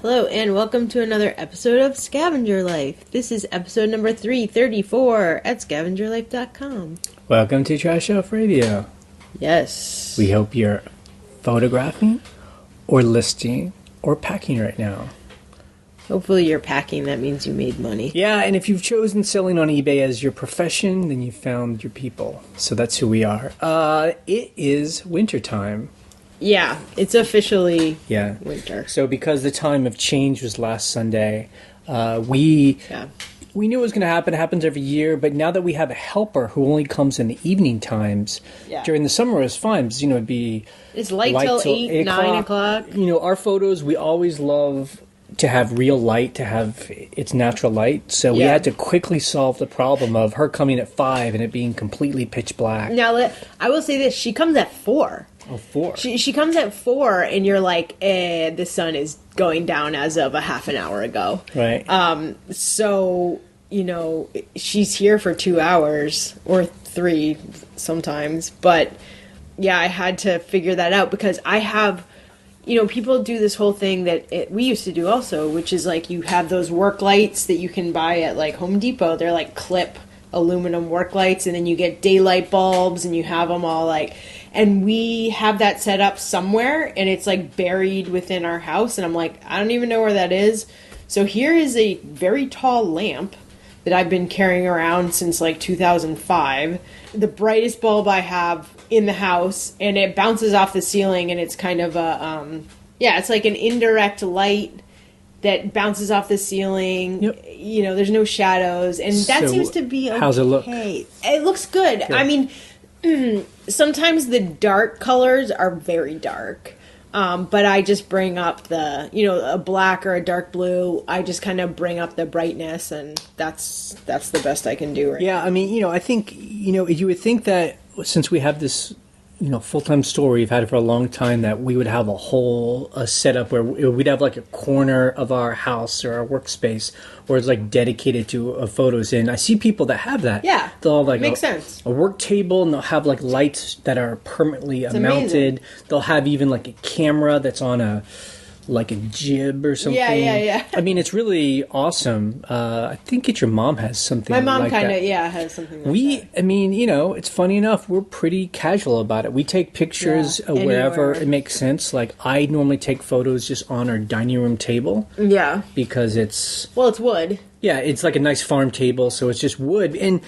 Hello, and welcome to another episode of Scavenger Life. This is episode number 334 at scavengerlife.com. Welcome to Trash Shelf Radio. Yes. We hope you're photographing or listing or packing right now. Hopefully you're packing. That means you made money. Yeah, and if you've chosen selling on eBay as your profession, then you found your people. So that's who we are. It is wintertime. Yeah, it's officially winter. So because the time of change was last Sunday, we knew it was going to happen. It happens every year. But now that we have a helper who only comes in the evening times, during the summer it's fine. Because, it'd be it's light till 8, 9 o'clock. Our photos, we always love to have real light, to have its natural light. So we had to quickly solve the problem of her coming at 5 and it being completely pitch black. Now, I will say this. She comes at 4. Oh, 4. She comes at 4, and you're like, the sun is going down as of a half an hour ago. Right. So, she's here for 2 hours, or 3 sometimes. But, yeah, I had to figure that out, because I have, people do this whole thing that we used to do also, which is, like, you have those work lights that you can buy at, like, Home Depot. They're, like, clip aluminum work lights, and then you get daylight bulbs, and you have them all, like... And we have that set up somewhere, and it's, like, buried within our house. And I'm like, I don't even know where that is. So here is a very tall lamp that I've been carrying around since, like, 2005. The brightest bulb I have in the house, and it bounces off the ceiling, and it's kind of a, it's like an indirect light that bounces off the ceiling. Yep. There's no shadows, and that seems to be okay. How's it look? It looks good. I mean... sometimes the dark colors are very dark, but I just bring up the, a black or a dark blue. I just kind of bring up the brightness, and that's the best I can do right now. I mean, I think, you would think that since we have this, full-time store, we've had it for a long time, that we would have a whole setup where we'd have like a corner of our house or our workspace where it's like dedicated to photos. And I see people that have that. Yeah, they'll have like makes sense. A work table, and they'll have like lights that are permanently mounted. They'll have even like a camera that's on a jib or something. Yeah. I mean, it's really awesome. I think your mom has something like that. My mom kind of, has something like that. I mean, it's funny enough, we're pretty casual about it. We take pictures wherever it makes sense. Like, I normally take photos just on our dining room table. Yeah. Because it's... Well, it's wood. Yeah, it's like a nice farm table, so it's just wood. And,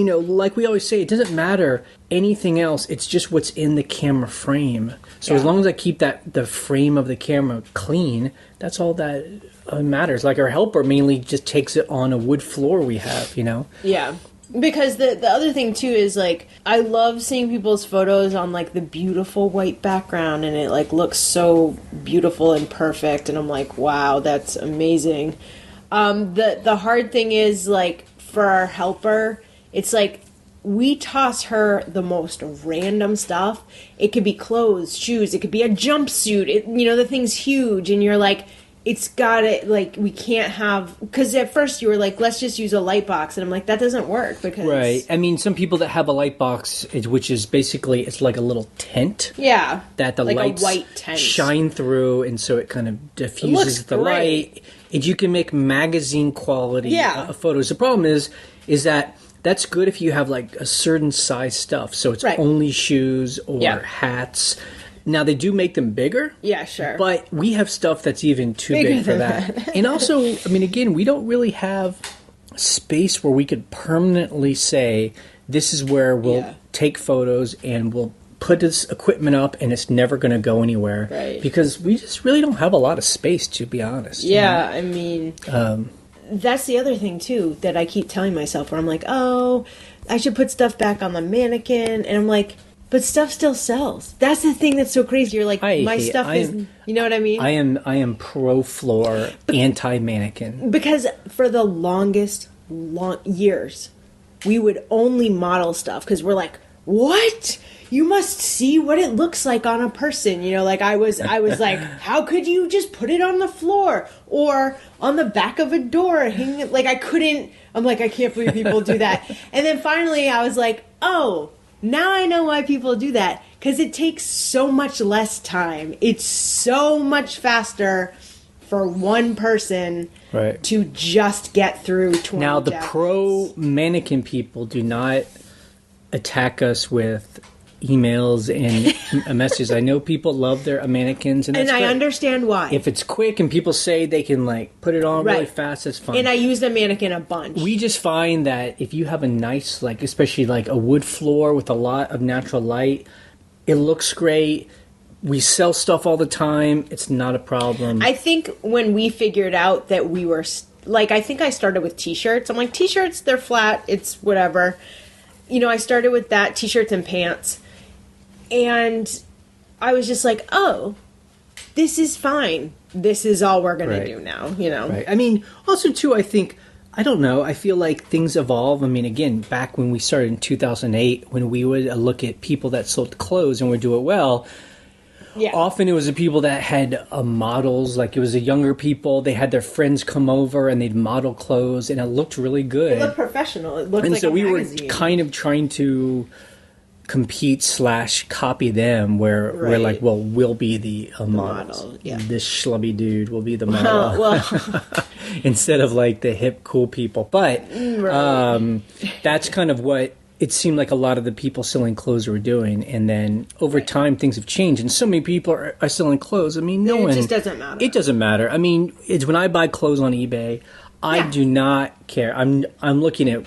like we always say, it doesn't matter anything else. It's just what's in the camera frame. So as long as I keep the frame of the camera clean, that's all that matters. Like, our helper mainly just takes it on a wood floor we have, Yeah. Because the other thing, too, is, like, I love seeing people's photos on, like, the beautiful white background, and it, like, looks so beautiful and perfect, and I'm like, wow, that's amazing. The hard thing is, like, for our helper, it's like, we toss her the most random stuff. It could be clothes, shoes, it could be a jumpsuit. The thing's huge, and you're like, it's gotta, like, we can't have, because at first you were like, let's just use a light box, and I'm like, that doesn't work, because... Right. I mean, some people that have a light box, which is basically, it's like a little tent. Yeah. That the like lights a white tent. Shine through, and so it kind of diffuses the light. And you can make magazine quality photos. The problem is that that's good if you have, like, a certain size stuff. So it's only shoes or hats. Now, they do make them bigger. Yeah, sure. But we have stuff that's even too big for that. And also, I mean, again, we don't really have space where we could permanently say, this is where we'll take photos and we'll put this equipment up and it's never going to go anywhere. Right. Because we just really don't have a lot of space, to be honest. Yeah, I mean... that's the other thing, too, that I keep telling myself, where I'm like, oh, I should put stuff back on the mannequin. And I'm like, but stuff still sells. That's the thing that's so crazy. You're like, my stuff is... You know what I mean? I am pro-floor, anti-mannequin. Because for the longest years, we would only model stuff. Because we're like, what? You must see what it looks like on a person. Like, I was like, how could you just put it on the floor or on the back of a door? Like, I couldn't. I'm like, I can't believe people do that. And then finally I was like, oh, now I know why people do that. Because it takes so much less time. It's so much faster for one person to just get through 20 Now, the jackets. pro mannequin people do not attack us with emails and messages. I know people love their mannequins, and that's I great. Understand why. If it's quick and people say they can like put it on really fast, that's fine. And I use the mannequin a bunch. We just find that if you have a nice, like, especially like a wood floor with a lot of natural light, it looks great. We sell stuff all the time. It's not a problem. I think when we figured out that we were, like, I think I started with t-shirts. I'm like, t-shirts, they're flat. It's whatever. You know, I started with that, t-shirts and pants. And I was just like, oh, this is fine. This is all we're going to do now, you know? Right. I mean, also, too, I think, I don't know, I feel like things evolve. I mean, again, back when we started in 2008, when we would look at people that sold clothes and would do it well, often it was the people that had models, like it was the younger people. They had their friends come over and they'd model clothes, and it looked really good. It looked professional. It looked and like so a we magazine. were kind of trying to compete / copy them, where we're like, well, we'll be the model. This schlubby dude will be the model. Well. Instead of like the hip, cool people. But that's kind of what it seemed like a lot of the people selling clothes were doing. And then over time, things have changed. And so many people are selling clothes. I mean, It just doesn't matter. It doesn't matter. I mean, it's when I buy clothes on eBay, I do not care. I'm looking at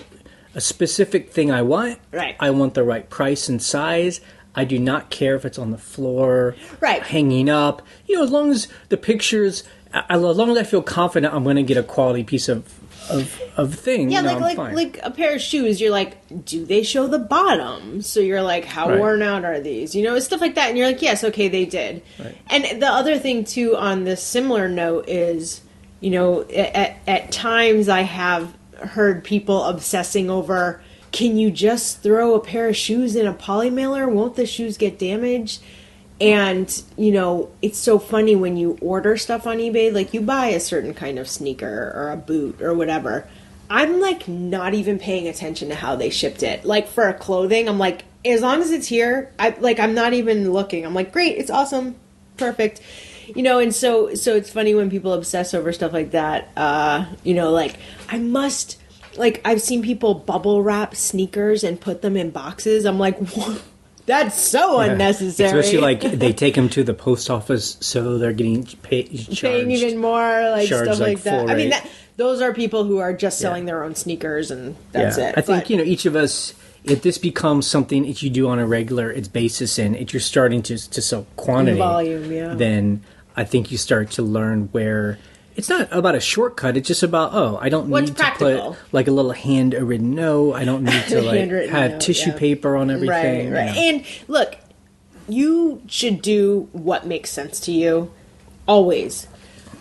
a specific thing I want. Right. I want the right price and size. I do not care if it's on the floor, hanging up. You know, as long as the pictures, as long as I feel confident I'm going to get a quality piece of thing. Yeah, you know, like a pair of shoes. You're like, do they show the bottom? So you're like, how worn out are these? You know, stuff like that. And you're like, yes, okay, they did. Right. And the other thing too, on this similar note, is, you know, at times I have heard people obsessing over, can you just throw a pair of shoes in a poly mailer? Won't the shoes get damaged? And, you know, it's so funny when you order stuff on eBay, like you buy a certain kind of sneaker or a boot or whatever. I'm like not even paying attention to how they shipped it. Like for clothing, I'm like, as long as it's here, I'm not even looking. I'm like, great, it's awesome, perfect. You know, and so it's funny when people obsess over stuff like that. You know, like I've seen people bubble wrap sneakers and put them in boxes. I'm like, what? That's so unnecessary. Especially like they take them to the post office, so they're getting paying even more, like stuff like that. I mean, those are people who are just selling their own sneakers, and that's it. I think, you know, each of us, if this becomes something that you do on a regular basis, and if you're starting to sell quantity, volume, then I think you start to learn where it's not about a shortcut. It's just about, I don't need to put like a little handwritten note. I don't need to like have tissue paper on everything. Right. And look, you should do what makes sense to you, always.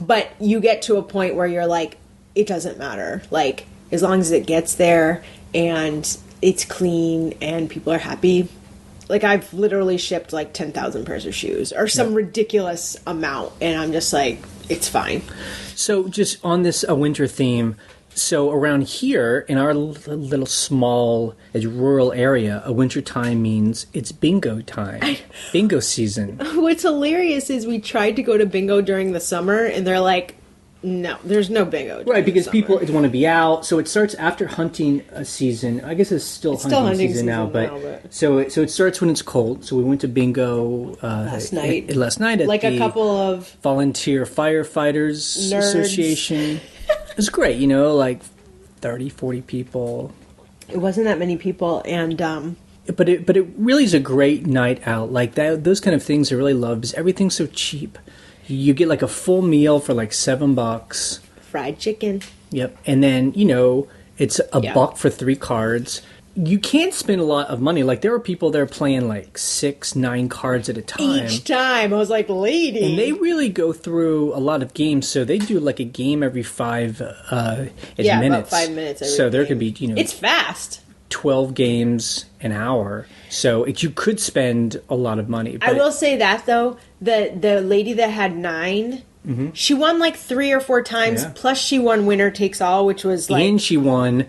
But you get to a point where you're like, it doesn't matter. Like, as long as it gets there and it's clean and people are happy. Like, I've literally shipped like 10,000 pairs of shoes or some ridiculous amount, and I'm just like, it's fine. So just on this winter theme, so around here in our little small rural area, a winter time means it's bingo time, bingo season. What's hilarious is we tried to go to bingo during the summer, and they're like, no, there's no bingo. Right, because people want to be out. So it starts after hunting season. I guess it's still hunting season now, but so it starts when it's cold. So we went to bingo last night at like the a couple of volunteer firefighters nerds. Association. It was great, you know, like 30, 40 people. It wasn't that many people, and but it really is a great night out. Like that, those kind of things I really love because everything's so cheap. You get like a full meal for like $7. Fried chicken. Yep. And then, you know, it's $1 for 3 cards. You can't spend a lot of money. Like there are people that are playing like 6, 9 cards at a time. Each time. I was like, lady. And they really go through a lot of games. So they do like a game every 5 minutes. About 5 minutes every So there game. could be, you know. It's fast. 12 games an hour. So you could spend a lot of money. But I will say that, though, the lady that had 9, she won like 3 or 4 times, plus she won winner takes all, which was like... And she won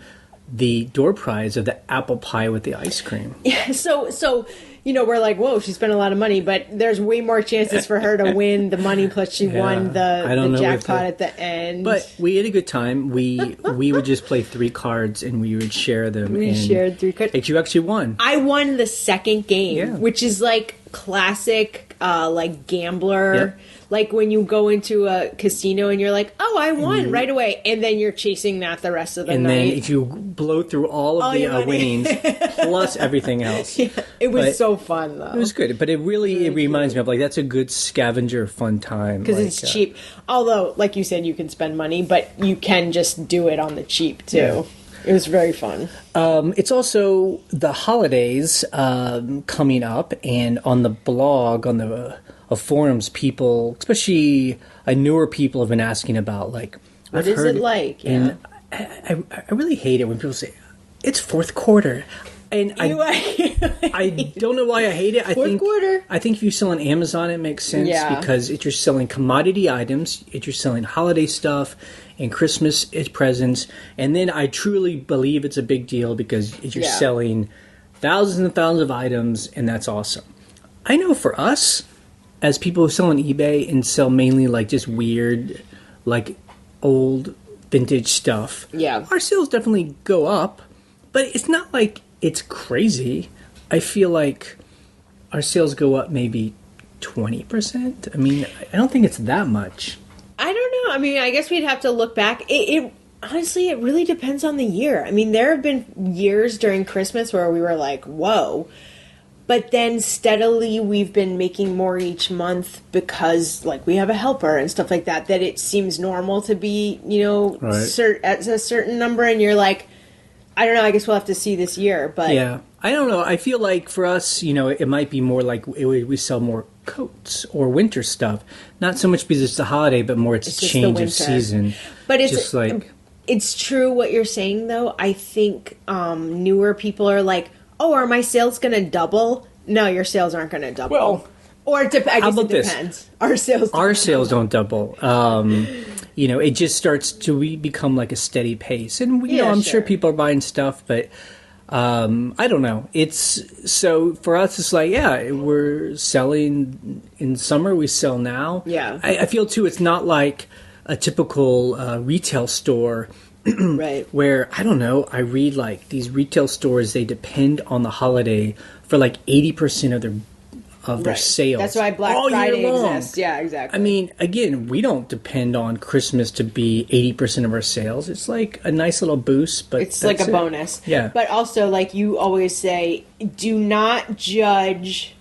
the door prize of the apple pie with the ice cream. Yeah, so we're like, whoa, she spent a lot of money, but there's way more chances for her to win the money, plus she won the jackpot at the end. But we had a good time. We would just play 3 cards and we would share them. We shared 3 cards. And you actually won. I won the second game, which is like classic, like gambler. Yep. Like when you go into a casino and you're like, oh, I won right away. And then you're chasing that the rest of the night. And then if you blow through all of the winnings plus everything else. Yeah, it was so fun, though. It was good. But it reminds me of, like, that's a good scavenger fun time. Because it's cheap. Although, like you said, you can spend money, but you can just do it on the cheap, too. Yeah. It was very fun. It's also the holidays coming up. And on the blog, on the... of forums, people, especially newer people, have been asking about, like, what is it like? Yeah. And I really hate it when people say it's fourth quarter, and I don't know why I hate it. Fourth quarter. I think if you sell on Amazon, it makes sense because you're selling commodity items, you're selling holiday stuff and Christmas presents, and then I truly believe it's a big deal because you're selling thousands and thousands of items, and that's awesome. I know for us, as people who sell on eBay and sell mainly like just weird, like old vintage stuff, our sales definitely go up, but it's not like it's crazy. I feel like our sales go up maybe 20%. I mean, I don't think it's that much. I don't know. I mean, I guess we'd have to look back. It honestly, it really depends on the year. I mean, there have been years during Christmas where we were like, whoa. But then steadily we've been making more each month because, like, we have a helper and stuff like that, that it seems normal to be, at a certain number. And you're like, I don't know, I guess we'll have to see this year. But yeah, I don't know. I feel like for us, it might be more like we sell more coats or winter stuff. Not so much because it's the holiday, but more it's a change of season. But it's just like... It's true what you're saying, though. I think newer people are like, oh, are my sales going to double? No, your sales aren't going to double. Well, or I guess it depends. Our sales don't double. It just starts to become like a steady pace. And, I'm sure people are buying stuff, but I don't know. So for us, it's like, we're selling in summer. We sell now. Yeah. I feel, too, it's not like a typical retail store. Right. Where, I don't know, I read like these retail stores, they depend on the holiday for like 80% of their sales. That's why Black Friday exists. Yeah, exactly. I mean, again, we don't depend on Christmas to be 80% of our sales. It's like a nice little boost, but it's like a bonus. Yeah. But also, like you always say, do not judge,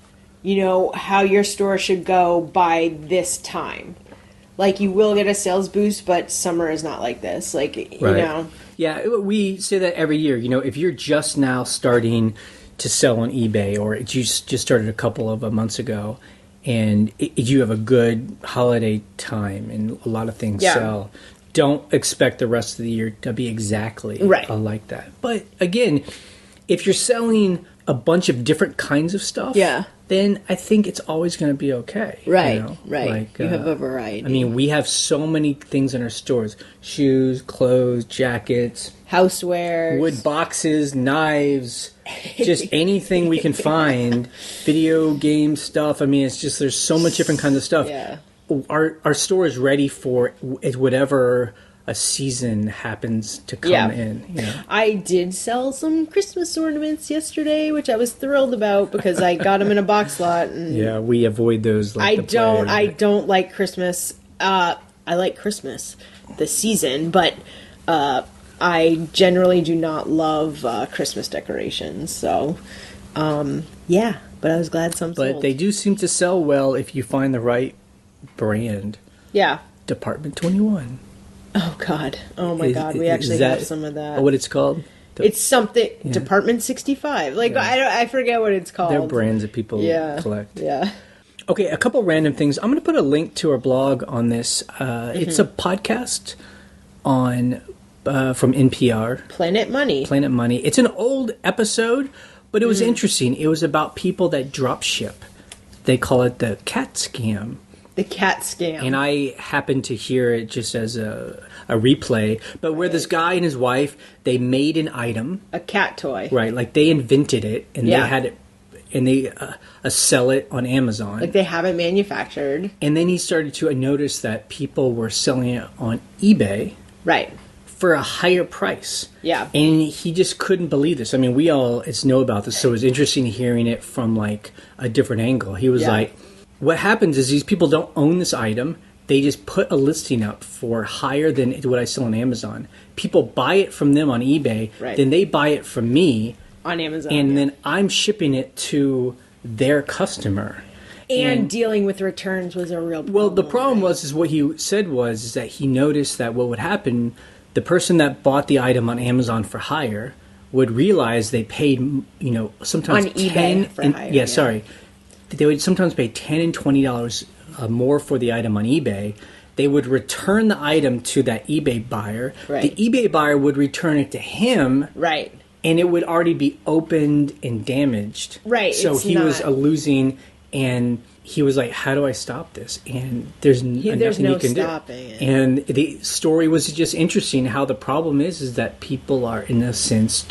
how your store should go by this time. Like, you will get a sales boost, but summer is not like this. Like, Yeah, we say that every year. If you're just now starting to sell on eBay, or you just started a couple of months ago, and you have a good holiday time and a lot of things sell, don't expect the rest of the year to be exactly like that. But, again, if you're selling a bunch of different kinds of stuff... then I think it's always going to be okay. Right, right. Like, you have a variety. I mean, we have so many things in our stores. Shoes, clothes, jackets. Housewares. Wood boxes, knives. Just anything we can find. Video game stuff. I mean, it's just, there's so much different kinds of stuff. Yeah. Our store is ready for whatever... a season happens to come in. I did sell some Christmas ornaments yesterday, which I was thrilled about because I got them in a box lot. And we avoid those. Like I don't like Christmas. I like Christmas, the season, but I generally do not love Christmas decorations. So, but I was glad some sold. But they do seem to sell well if you find the right brand. Yeah. Department 21. Oh, God. Oh, my God. We actually have some of that. What it's called? It's something... Department 65. Like, I forget what it's called. They're brands that people collect. Yeah. Okay, a couple random things. I'm going to put a link to our blog on this. It's a podcast from NPR. Planet Money. Planet Money. It's an old episode, but it was interesting. It was about people that drop ship. They call it the cat scam. The cat scam. And I happened to hear it just as a replay, but where this guy and his wife, they made an item. A cat toy. Right, like they invented it, and they had it and they sell it on Amazon. Like they have it manufactured. And then he started to notice that people were selling it on eBay. Right. For a higher price. Yeah. And he just couldn't believe this. I mean, we all know about this, so it was interesting hearing it from like a different angle. He was like, what happens is these people don't own this item. They just put a listing up for higher than what I sell on Amazon. People buy it from them on eBay. Right. Then they buy it from me. On Amazon. And then I'm shipping it to their customer. And dealing with returns was a real problem. Well, the problem is what he said is that he noticed that what would happen, the person that bought the item on Amazon for hire would realize they paid, sometimes on eBay for hire. Yeah, sorry. They would sometimes pay $10 and $20 more for the item on eBay. They would return the item to that eBay buyer. Right. The eBay buyer would return it to him. Right. And it would already be opened and damaged. Right. So he was losing, and he was like, how do I stop this? And there's nothing no you can stopping do. it. And the story was just interesting how the problem is that people are, in a sense,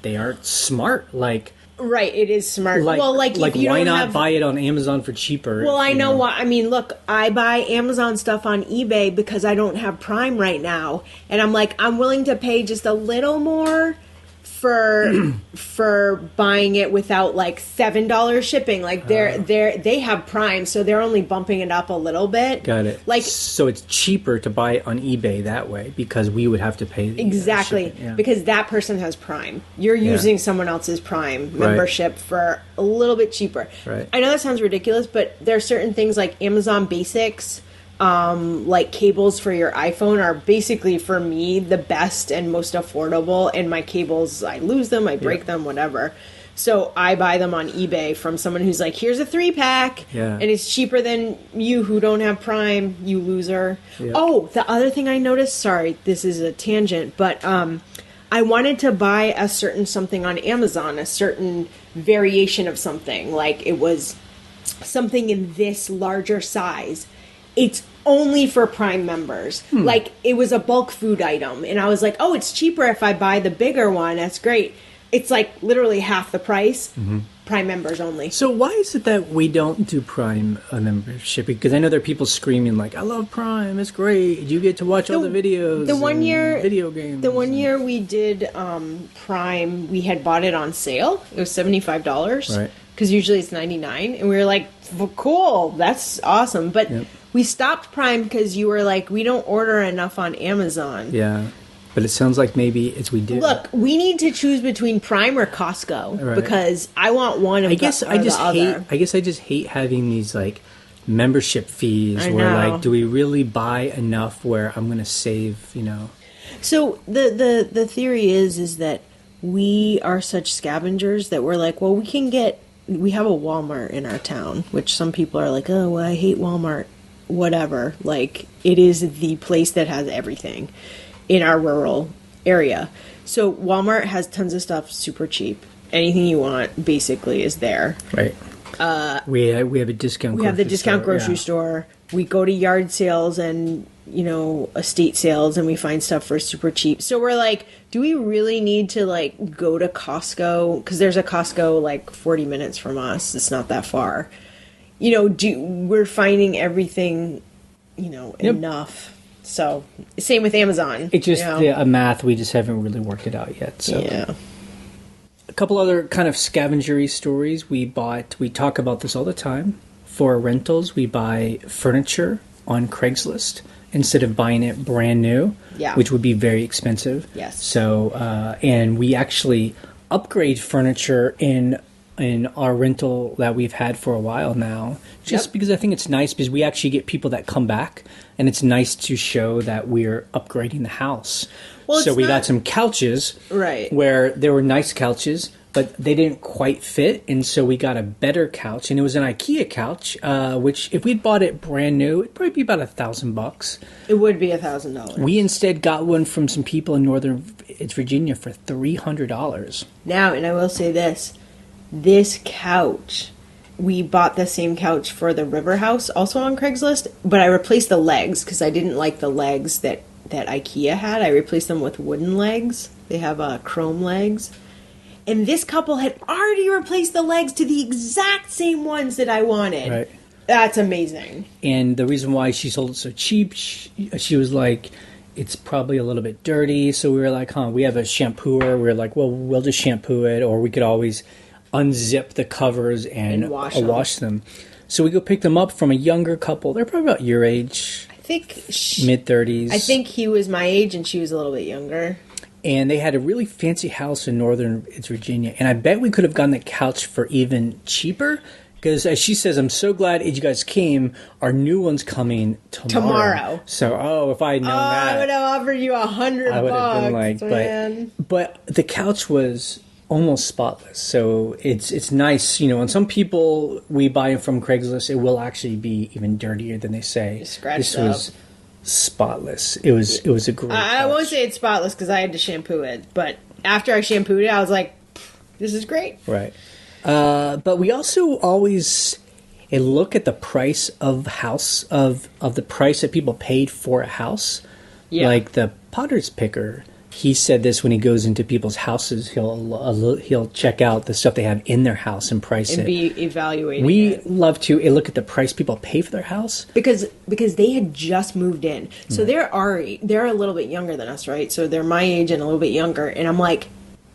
they aren't smart. Like, right, it is smart. If you why don't not buy it on Amazon for cheaper? Well, I know why. I mean, look, I buy Amazon stuff on eBay because I don't have Prime right now, and I'm like, I'm willing to pay just a little more for buying it without like $7 shipping. Like they have Prime, so they're only bumping it up a little bit. Got it. Like, so it's cheaper to buy it on eBay that way because we would have to pay exactly because that person has Prime. You're using someone else's Prime membership for a little bit cheaper. Right. I know that sounds ridiculous, but there are certain things like Amazon Basics. Like cables for your iPhone are basically for me the best and most affordable, and my cables, I lose them, I break them, whatever. So I buy them on eBay from someone who's like, here's a 3-pack, and it's cheaper than you who don't have Prime, you loser. Oh, the other thing I noticed, sorry, this is a tangent, but I wanted to buy a certain something on Amazon, a certain variation of something, like it was something in this larger size. It's only for Prime members. Like, it was a bulk food item. And I was like, oh, it's cheaper if I buy the bigger one. That's great. It's like literally half the price. Prime members only. So why is it that we don't do Prime membership? Because I know there are people screaming like, I love Prime. It's great. You get to watch all the videos. The one year, video games. The one year we did Prime, we had bought it on sale. It was $75. Right. Because usually it's $99. And we were like, well, cool. That's awesome. But... we stopped Prime because you were like, we don't order enough on Amazon. Yeah. But it sounds like maybe it's we do. Look, we need to choose between Prime or Costco because I want one of the other. I guess I just hate having these like membership fees where like, do we really buy enough where I'm going to save, So the theory is that we are such scavengers that we're like, well, we have a Walmart in our town, which some people are like, oh, well, I hate Walmart. Whatever, like it is the place that has everything in our rural area. So Walmart has tons of stuff super cheap. Anything you want basically is there. Right. We have a discount. We have the discount grocery store. We go to yard sales and estate sales, and we find stuff for super cheap. So we're like, do we really need to like go to Costco? Because there's a Costco like 40 minutes from us. It's not that far. We're finding everything, enough. So, same with Amazon. It's just a math, we just haven't really worked it out yet. So. Yeah. A couple other kind of scavengery stories we talk about this all the time. For rentals, we buy furniture on Craigslist instead of buying it brand new, which would be very expensive. Yes. So, and we actually upgrade furniture in our rental that we've had for a while now, just because I think it's nice because we actually get people that come back, and it's nice to show that we're upgrading the house. Well, so we got some couches, where there were nice couches, but they didn't quite fit, and so we got a better couch, and it was an IKEA couch, which if we'd bought it brand new, it'd probably be about $1,000. It would be $1,000. We instead got one from some people in Northern Virginia for $300. Now, and I will say this couch, we bought the same couch for the River House, also on Craigslist, but I replaced the legs because I didn't like the legs that IKEA had. I replaced them with wooden legs. They have chrome legs. And this couple had already replaced the legs to the exact same ones that I wanted. Right. That's amazing. And the reason why she sold it so cheap, she was like, it's probably a little bit dirty. So we were like, we have a shampooer. We were like, well, we'll just shampoo it, or we could always unzip the covers and wash them. So we go pick them up from a younger couple. They're probably about your age. I think mid-30s. I think he was my age and she was a little bit younger. And they had a really fancy house in northern Virginia. And I bet we could have gotten the couch for even cheaper. Because as she says, I'm so glad you guys came. Our new one's coming tomorrow. So, if I had known that. I would have offered you $100. I would have been like, man. But the couch was almost spotless. So it's nice. You know, and some people, we buy it from Craigslist, it will actually be even dirtier than they say. This was spotless. It was a great couch. I won't say it's spotless because I had to shampoo it. But after I shampooed it, I was like, this is great. Right. But we also always look at the price of the price that people paid for a house. Yeah. Like the potter's picker, he said this when he goes into people's houses, he'll check out the stuff they have in their house and price it. And be evaluating We love to look at the price people pay for their house. Because they had just moved in. So they're a little bit younger than us, right? So they're my age and a little bit younger. And I'm like,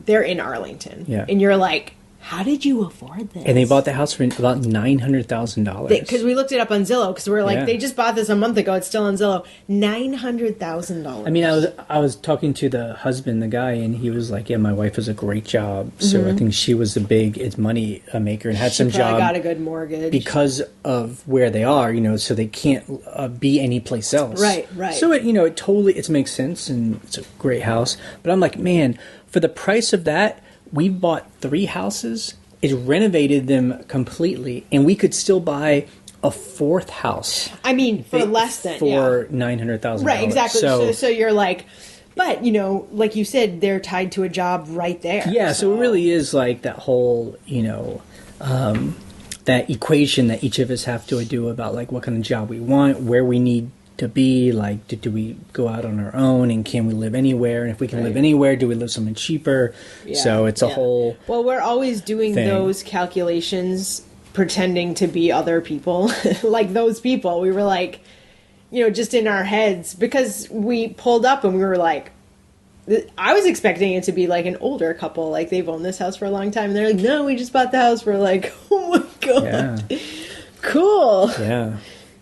they're in Arlington. Yeah. And you're like, how did you afford this? And they bought the house for about $900,000. Because we looked it up on Zillow. Because we were like, they just bought this a month ago. It's still on Zillow. $900,000. I mean, I was talking to the husband, the guy, and he was like, "Yeah, my wife does a great job." So I think she was the big money maker and had some job. Got a good mortgage because of where they are. You know, so they can't be anyplace else. Right. So it totally makes sense, and it's a great house. But I'm like, man, for the price of that. We bought 3 houses, it renovated them completely, and we could still buy a 4th house. I mean, for less than for $900,000. Right, exactly. So you're like, but like you said, they're tied to a job right there. Yeah, so it really is like that whole, that equation that each of us have to do about like what kind of job we want, where we need to be, like do we go out on our own, and can we live anywhere, and if we can live anywhere, do we live something cheaper? So it's a whole we're always doing those calculations pretending to be other people like those people. We were like, just in our heads, because we pulled up and we were like, I was expecting it to be like an older couple, like they've owned this house for a long time, and they're like, no, we just bought the house. We're like, oh my god, cool.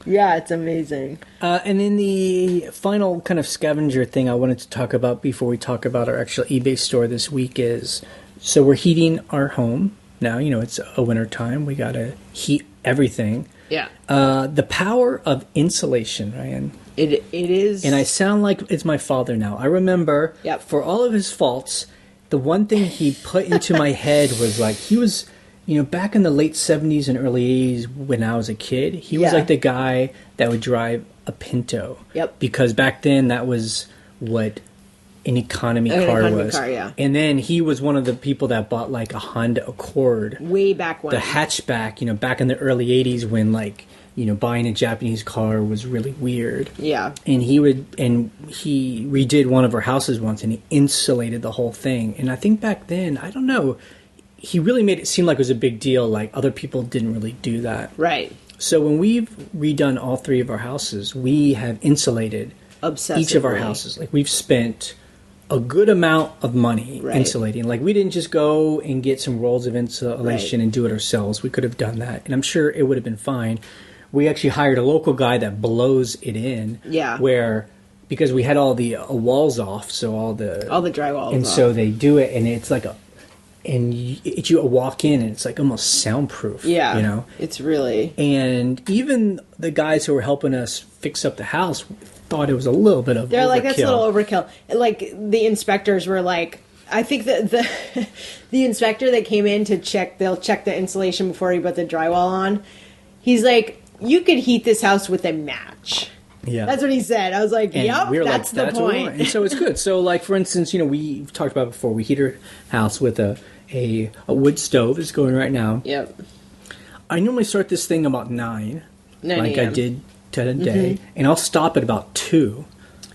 Yeah, it's amazing. And then the final kind of scavenger thing I wanted to talk about before we talk about our actual eBay store this week is, so we're heating our home now. It's a winter time. We got to heat everything. Yeah. The power of insulation, Ryan. It is. And I sound like it's my father now. I remember, for all of his faults, the one thing he put into my head was like, he was... back in the late 70s and early 80s when I was a kid, he was like the guy that would drive a Pinto. Yep. Because back then that was what an economy car was. And then he was one of the people that bought like a Honda Accord. Way back when. The hatchback, back in the early 80s when like, buying a Japanese car was really weird. Yeah. And he redid one of our houses once and he insulated the whole thing. And I think back then, I don't know, he really made it seem like it was a big deal, like other people didn't really do that. Right. So when we've redone all 3 of our houses, we have insulated each of our houses. Like we've spent a good amount of money insulating. Like we didn't just go and get some rolls of insulation and do it ourselves. We could have done that, and I'm sure it would have been fine. We actually hired a local guy that blows it in. Yeah. Because we had all the walls off, so all the drywall. And so they do it, and it's like you walk in and it's like almost soundproof. Yeah, it's really. And even the guys who were helping us fix up the house thought it was a little bit of. They're overkill. Like, that's a little overkill. Like the inspectors were like, I think that the inspector that came in to they'll check the insulation before he put the drywall on. He's like, you could heat this house with a match. Yeah, that's what he said. I was like, "Yep, that's the point." And so it's good. So, like for instance, we've talked about before. We heat our house with a wood stove. It's going right now. Yep. I normally start this thing about 9 like I did today, and I'll stop at about 2.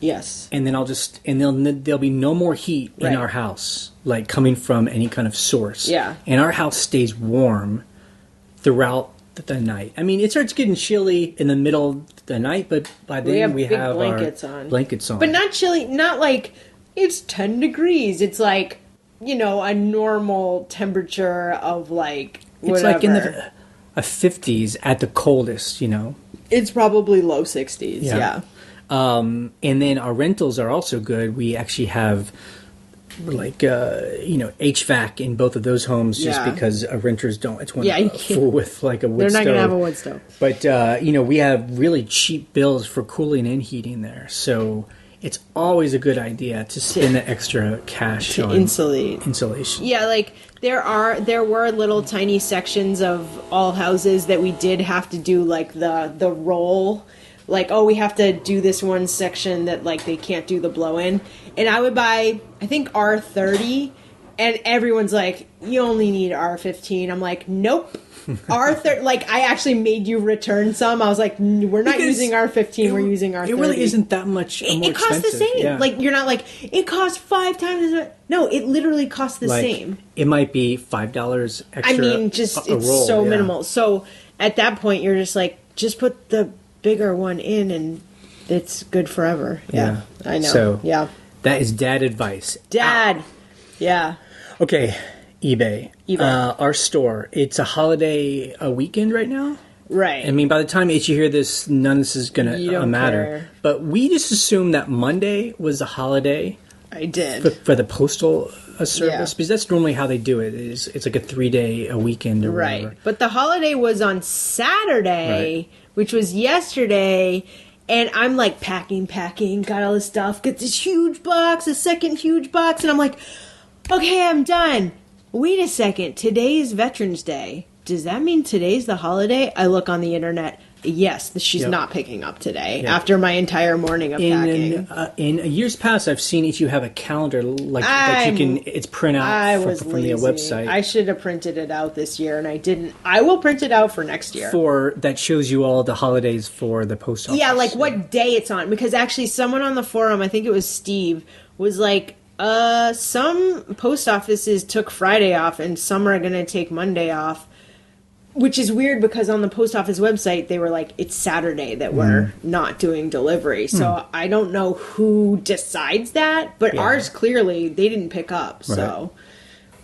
Yes. And then there'll be no more heat in our house, like coming from any kind of source. Yeah. And our house stays warm throughout the night. I mean, it starts getting chilly in the middle of the night, but by then we have blankets our on. Blankets on. But not chilly, not like it's 10 degrees. It's like, a normal temperature of like whatever. It's like in the 50s at the coldest, It's probably low 60s, yeah. And then our rentals are also good. We actually have like HVAC in both of those homes just because renters don't. It's one full with like a wood stove. They're not going to have a wood stove. But we have really cheap bills for cooling and heating there, so it's always a good idea to spend the extra cash on insulation. Yeah, like there were little tiny sections of all houses that we did have to do like the roll. Like, we have to do this one section that, like, they can't do the blow-in. And I would buy, I think, R30, and everyone's like, you only need R15. I'm like, nope. R30, like, I actually made you return some. I was like, we're not using R15, we're using R30. It really isn't that much more expensive. It costs the same. Yeah. Like, you're not like, it costs 5 times as much. No, it literally costs the same. It might be $5 extra. I mean, just, it's roll, so minimal. So, at that point, you're just like, just put the bigger one in and it's good forever. Yeah. I know. So that is dad advice. Yeah. Okay, eBay. Our store, it's a holiday weekend right now. Right. I mean, by the time you hear this, none of this is going to matter. Care. But we just assumed that Monday was a holiday. I did. For the postal service, because that's normally how they do it. It's like a 3-day weekend or whatever. But the holiday was on Saturday, which was yesterday, and I'm like packing, got all this stuff, get this huge box, a second huge box, and I'm like, okay, I'm done. Wait a second, today's Veterans Day. Does that mean today's the holiday? I look on the internet. Yes, she's not picking up today after my entire morning of packing. In years past, I've seen if you have a calendar that you can it's print out from the website. I should have printed it out this year, and I didn't. I will print it out for next year. That shows you all the holidays for the post office. Yeah, like what day it's on. Because actually, someone on the forum, I think it was Steve, was like, some post offices took Friday off, and some are going to take Monday off. Which is weird because on the post office website, they were like, it's Saturday that we're not doing delivery. So I don't know who decides that, but ours clearly, they didn't pick up. So,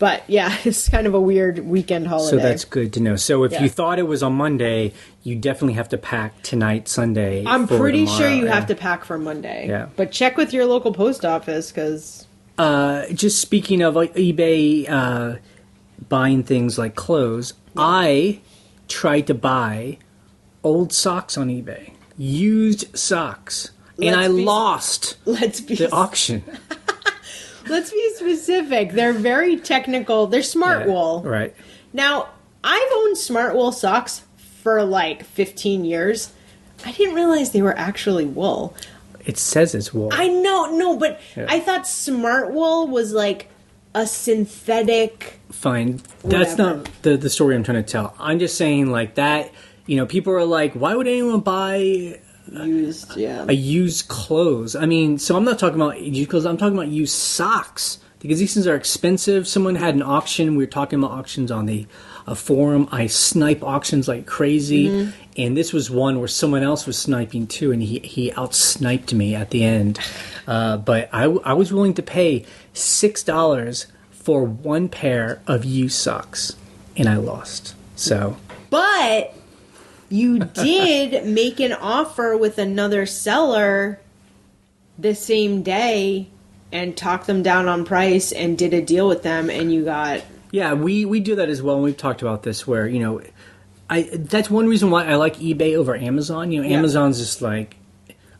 but yeah, it's kind of a weird weekend holiday. So that's good to know. So if you thought it was on Monday, you definitely have to pack tonight, Sunday. I'm pretty sure you have to pack for Monday. Yeah. But check with your local post office because... just speaking of like eBay buying things like clothes... I tried to buy old socks on eBay, used socks, and I lost the auction. Let's be specific. They're very technical. They're smart wool. Right. Now, I've owned smart wool socks for like 15 years. I didn't realize they were actually wool. It says it's wool. I know, but I thought smart wool was like a synthetic... Fine. That's not the story I'm trying to tell. I'm just saying like that, people are like, why would anyone buy used clothes? I mean, so I'm not talking about used clothes, I'm talking about used socks. Because these things are expensive. Someone had an auction. We were talking about auctions on the forum. I snipe auctions like crazy. And this was one where someone else was sniping too, and he out-sniped me at the end. But I was willing to pay $6 for one pair of used socks, and I lost. So, but you did make an offer with another seller the same day and talk them down on price and did a deal with them, and you got... Yeah, we do that as well, and we've talked about this where, that's one reason why I like eBay over Amazon. Amazon's just like,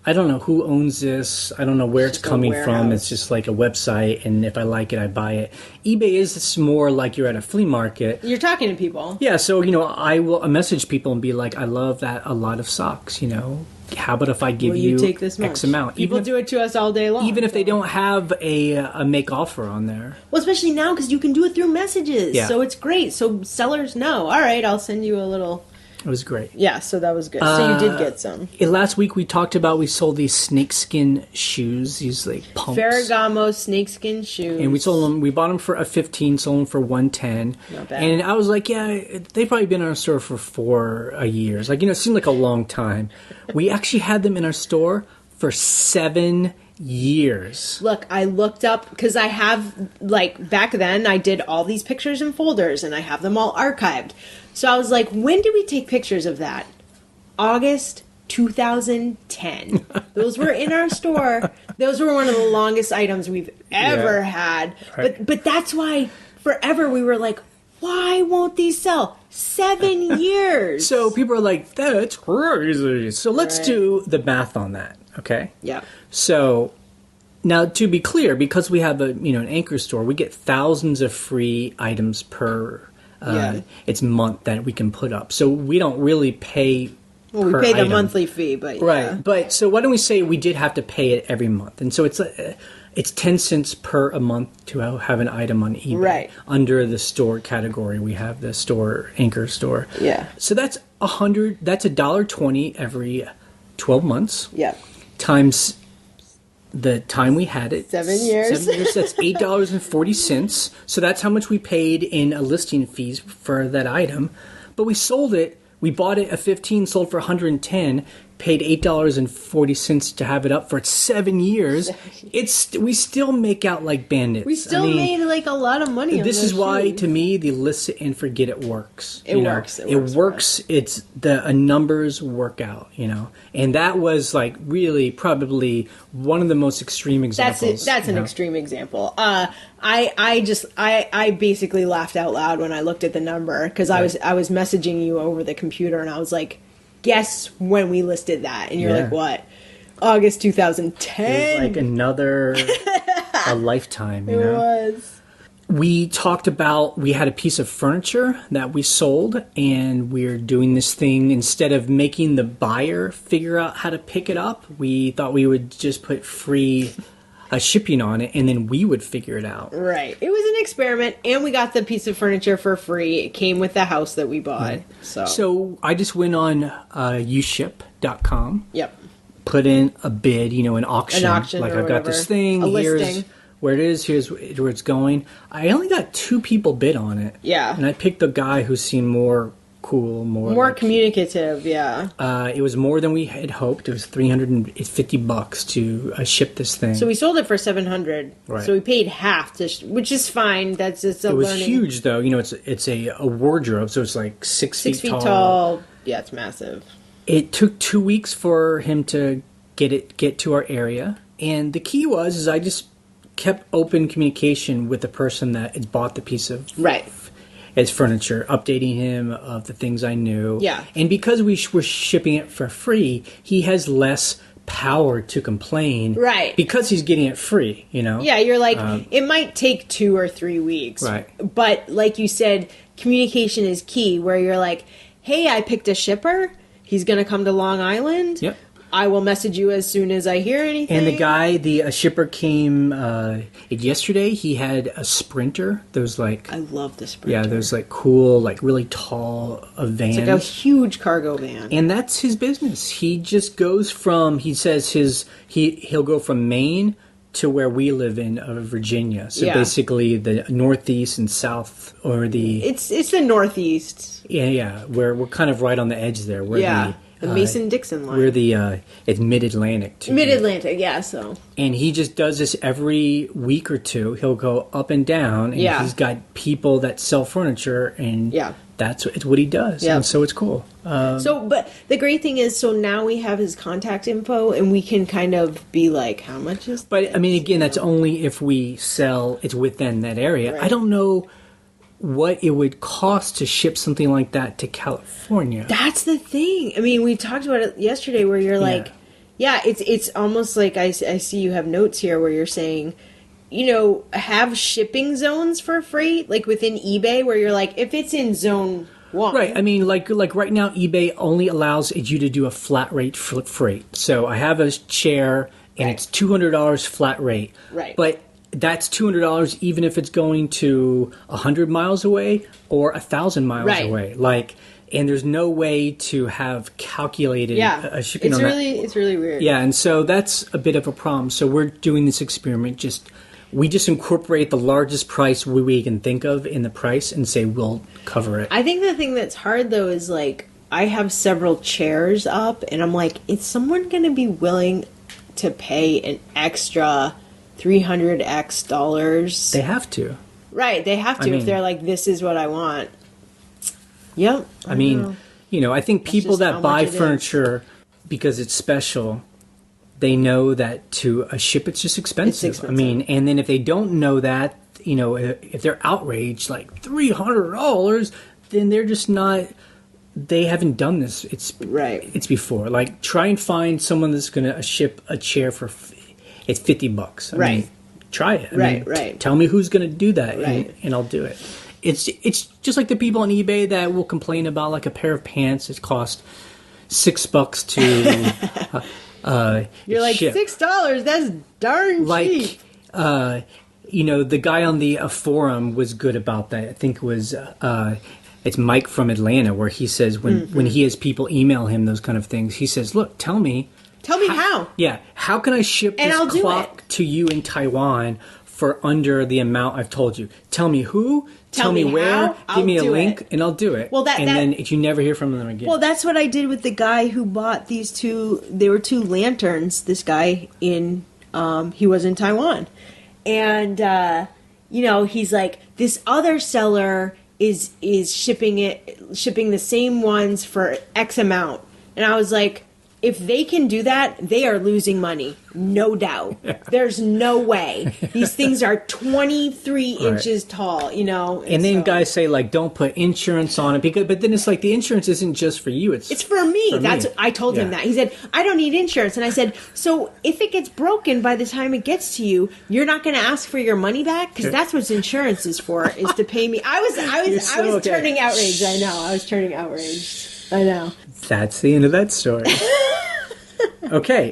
I don't know who owns this. I don't know where it's coming from. It's just like a website, and if I like it, I buy it. eBay is more like you're at a flea market. You're talking to people. Yeah, so, I will message people and be like, I love that a lot of socks, How about if I give you take this much? X amount? People do it to us all day long. Even if they don't have a make offer on there. Well, especially now because you can do it through messages. Yeah. So it's great. So sellers know. All right, I'll send you a little It was great. Yeah, so that was good. So you did get some. Last week we talked about we sold these snakeskin shoes, these like pumps. Ferragamo snakeskin shoes. And we sold them. We bought them for $15, sold them for $110. Not bad. And I was like, yeah, they've probably been in our store for 4 years. Like, it seemed like a long time. We actually had them in our store for 7 years. Look, I looked up because I have, like, back then I did all these pictures in folders and I have them all archived. So I was like, when did we take pictures of that? August 2010. Those were in our store. Those were one of the longest items we've ever had. Right. But that's why forever we were like, why won't these sell? 7 years. So people are like, that's crazy. So let's do the math on that, okay? Yeah. So now, to be clear, because we have an anchor store, we get thousands of free items per it's month that we can put up. So we don't really pay. Well, we pay the monthly fee, but yeah. Right. But so why don't we say we did have to pay it every month, and so it's 10 cents per a month to have an item on eBay. Right. Under the store category, we have the store anchor store. Yeah. So that's That's $1.20 every 12 months. Yeah. Times the time we had it. 7 years. 7 years. That's $8.40. So that's how much we paid in listing fees for that item. But we sold it. We bought it at $15, sold for $110, paid $8.40 to have it up for 7 years. We still make out like bandits. We still made like a lot of money on this is those why, shoes. to me, the list it and forget it works. It works. It works. It's the numbers work out, And that was like really probably one of the most extreme examples. That's an extreme example. I basically laughed out loud when I looked at the number because I was messaging you over the computer and I was like, guess when we listed that? And you're like, what? August 2010. It was like another a lifetime, It was. We talked about, we had a piece of furniture that we sold, and we're doing this thing, instead of making the buyer figure out how to pick it up, we thought we would just put free shipping on it, and then we would figure it out. Right. It was an experiment, and we got the piece of furniture for free. It came with the house that we bought. Right. So I just went on uship.com. Yep. Put in a bid, an auction. Like, I've got this thing. Here's where it is. Here's where it's going. I only got 2 people bid on it. Yeah. And I picked the guy who seemed more cool, more communicative. Yeah. It was more than we had hoped. It was $350 to ship this thing. So we sold it for $700. Right. So we paid half, which is fine. That's just It was huge, though. It's a wardrobe, so it's like 6 feet tall. Yeah, it's massive. It took 2 weeks for him to get to our area, and the key was I just kept open communication with the person that had bought the piece of his furniture, updating him of the things I knew. Yeah. And because we were shipping it for free, he has less power to complain. Right. Because he's getting it free, Yeah, you're like, it might take 2 or 3 weeks. Right. But like you said, communication is key, where you're like, hey, I picked a shipper. He's going to come to Long Island. Yep. I will message you as soon as I hear anything. And the guy, the shipper came yesterday. He had a Sprinter. Those like, I love the Sprinter. Yeah, those like cool, like really tall vans. It's like a huge cargo van. And that's his business. He just goes from, he says he'll go from Maine to where we live in Virginia. So basically the northeast and south, or the... It's the northeast. Yeah. We're kind of right on the edge there. We're the Mason-Dixon line. We're the it's mid-Atlantic too. Mid-Atlantic, yeah. So. And he just does this every week or two. He'll go up and down, and he's got people that sell furniture, and that's what he does. Yeah. And so it's cool. But the great thing is, so now we have his contact info, and we can kind of be like, how much is? But I mean, again, that's only if we sell. It's within that area. Right. I don't know what it would cost to ship something like that to California. That's the thing. I mean, we talked about it yesterday where you're like, it's almost like I see you have notes here where you're saying, have shipping zones for freight, like within eBay, where you're like, if it's in zone 1. Right. I mean, like right now, eBay only allows you to do a flat rate freight. So I have a chair, and it's $200 flat rate. Right. But that's $200 even if it's going to 100 miles away or 1,000 miles away. Like, and there's no way to have calculated a shipping on that. It's really weird. Yeah, and so that's a bit of a problem. So we're doing this experiment. We just incorporate the largest price we can think of in the price and say we'll cover it. I think the thing that's hard though is like I have several chairs up, and I'm like, is someone going to be willing to pay an extra $300 They have to. Right, they have to if they're like, this is what I want. Yep. I mean, I think people that buy furniture because it's special, they know that to ship it's just expensive. I mean, and then if they don't know that, if they're outraged, like $300, then they're just not. They haven't done this. It's before. Like, try and find someone that's going to ship a chair for it's $50. I mean, try it. I mean, tell me who's going to do that, and I'll do it. It's just like the people on eBay that will complain about like a pair of pants that cost $6 to. You're like ship. $6. That's darn cheap. The guy on the forum was good about that. I think it was it's Mike from Atlanta, where he says when he has people email him those kind of things, he says, "Look, tell me how. Yeah, how can I ship this clock to you in Taiwan for under the amount I've told you? Tell me who." Tell me where, give me a link, and I'll do it. Well, then if you never hear from them again. Well, that's what I did with the guy who bought these they were two lanterns, this guy he was in Taiwan. And, he's like, this other seller is shipping the same ones for X amount. And I was like, if they can do that, they are losing money. No doubt. Yeah. There's no way. These things are 23 inches tall, And then guys say, like, don't put insurance on it. But then it's like, the insurance isn't just for you. It's for me. I told him that. He said, I don't need insurance. And I said, so if it gets broken by the time it gets to you, you're not going to ask for your money back? Because that's what insurance is for, is to pay me. I was turning outraged. I know. I was turning outraged. I know. That's the end of that story. Okay.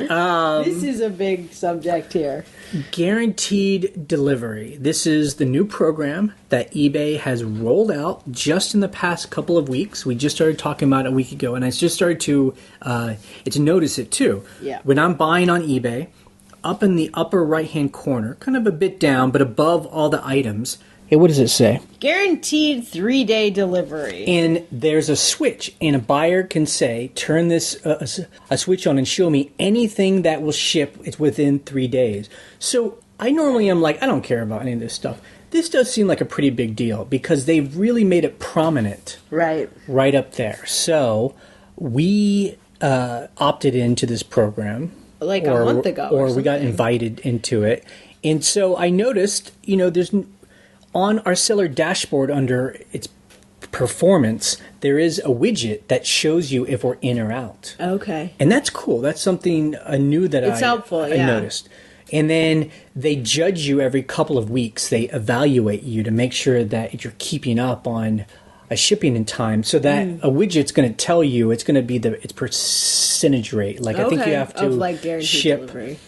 This is a big subject here. Guaranteed delivery. This is the new program that eBay has rolled out just in the past couple of weeks. We just started talking about it a week ago, and I just started to notice it too. Yeah. When I'm buying on eBay, up in the upper right-hand corner, kind of a bit down, but above all the items, hey, what does it say? Guaranteed 3-day delivery. And there's a switch, and a buyer can say, turn this a switch on and show me anything that will ship. It's within 3 days. So I normally am like, I don't care about any of this stuff. This does seem like a pretty big deal because they've really made it prominent. Right up there. So we opted into this program. Like a month ago. Or we got invited into it. And so I noticed, there's... On our seller dashboard under its performance, there is a widget that shows you if we're in or out. Okay. And that's cool. That's something new that it's helpful, I noticed. And then they judge you every couple of weeks. They evaluate you to make sure that you're keeping up on a shipping in time. So that a widget's going to tell you, it's going to be its percentage rate. Like, I think you have to ship... Delivery.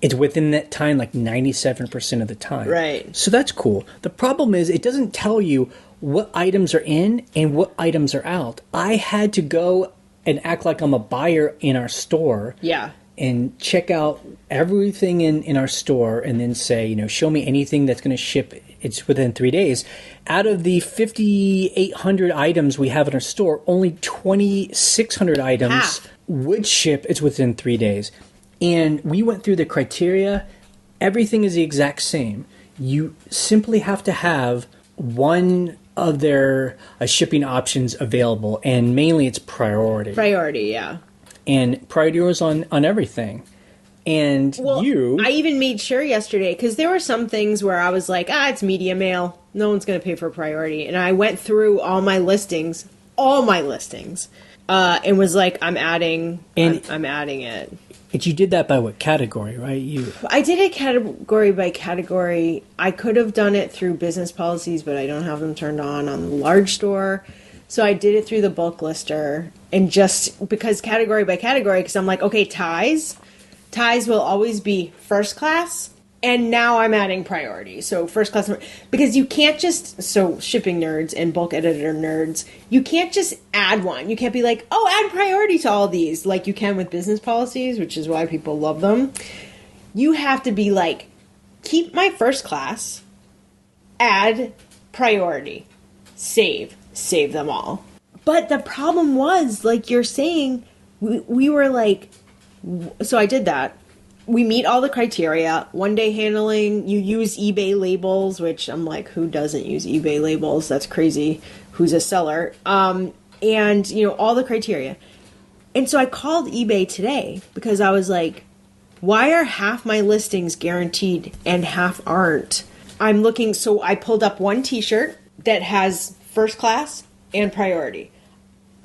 It's within that time, like 97% of the time. Right. So that's cool. The problem is it doesn't tell you what items are in and what items are out. I had to go and act like I'm a buyer in our store. Yeah. And check out everything in our store and then say, show me anything that's going to ship. It's within 3 days. Out of the 5,800 items we have in our store, only 2,600 items would ship. It's within 3 days. And we went through the criteria. Everything is the exact same. You simply have to have one of their shipping options available, and mainly it's priority. Priority, yeah. And priority was on everything. And I even made sure yesterday, because there were some things where I was like, it's media mail. No one's going to pay for priority. And I went through all my listings, and was like, I'm adding it. But you did that by what category, right? I did it category by category. I could have done it through business policies, but I don't have them turned on the large store. So I did it through the bulk lister. And just because category by category, because I'm like, okay, ties will always be first class And now I'm adding priority. So first class, because you can't just, so shipping nerds and bulk editor nerds, you can't just add one. You can't be like, oh, add priority to all these, like you can with business policies, which is why people love them. You have to be like, keep my first class, add priority, save them all. But the problem was, like you're saying, we were like, so I did that. We meet all the criteria. One day handling, you use eBay labels, which I'm like, who doesn't use eBay labels? That's crazy. Who's a seller? And, all the criteria. And so I called eBay today because I was like, why are half my listings guaranteed and half aren't? I'm looking, so I pulled up one t-shirt that has first class and priority.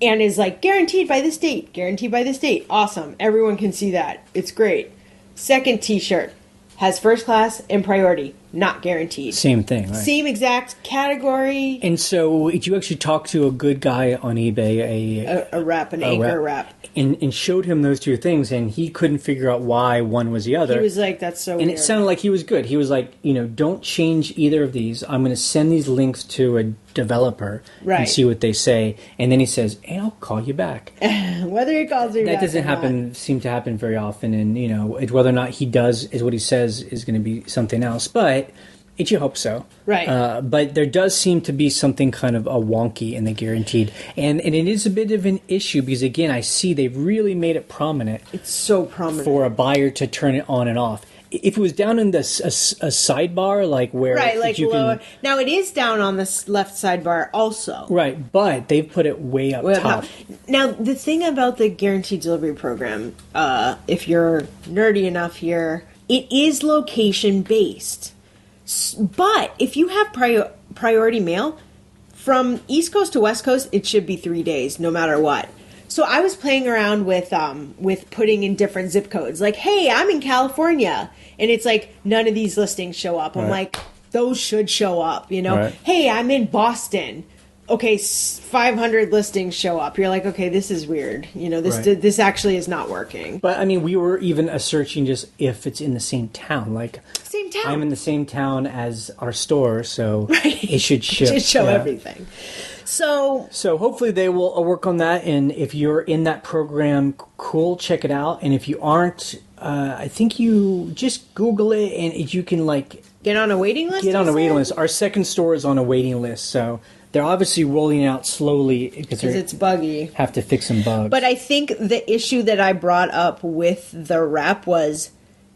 And is like, guaranteed by this date, guaranteed by this date. Awesome. Everyone can see that. It's great. Second t-shirt has first class and priority, not guaranteed. Same thing, right? Same exact category. And so did you actually talk to a good guy on eBay, a rep, an anchor rep. And showed him those two things, and he couldn't figure out why one was the other. He was like, that's so weird. And it sounded like he was good. He was like, don't change either of these. I'm going to send these links to a developer and see what they say. And then he says, and I'll call you back. Whether he calls you back that doesn't seem to happen very often. And, whether or not he does is what he says is going to be something else. But you hope so. Right. But there does seem to be something kind of a wonky in the guaranteed. And it is a bit of an issue because, again, I see they've really made it prominent. It's so prominent. For a buyer to turn it on and off. If it was down in a sidebar, like where... Right, like lower. Now, it is down on the left sidebar also. Right, but they've put it way up top. Now, the thing about the Guaranteed Delivery Program, if you're nerdy enough here, it is location-based. But if you have priority mail, from East Coast to West Coast, it should be 3 days, no matter what. So I was playing around with putting in different zip codes. Like, hey, I'm in California. And it's like, none of these listings show up. I'm like, those should show up, Right. Hey, I'm in Boston. Okay, 500 listings show up. You're like, okay, this is weird. This actually is not working. But, we were even searching just if it's in the same town. Like, same town. I'm in the same town as our store, so it should show. It should show everything. So hopefully they will work on that, and if you're in that program, cool, check it out. And if you aren't, I think you just Google it, and you can get on a waiting list. Get on a waiting list. Our second store is on a waiting list, so they're obviously rolling out slowly because it's buggy. Have to fix some bugs. But I think the issue that I brought up with the rep was,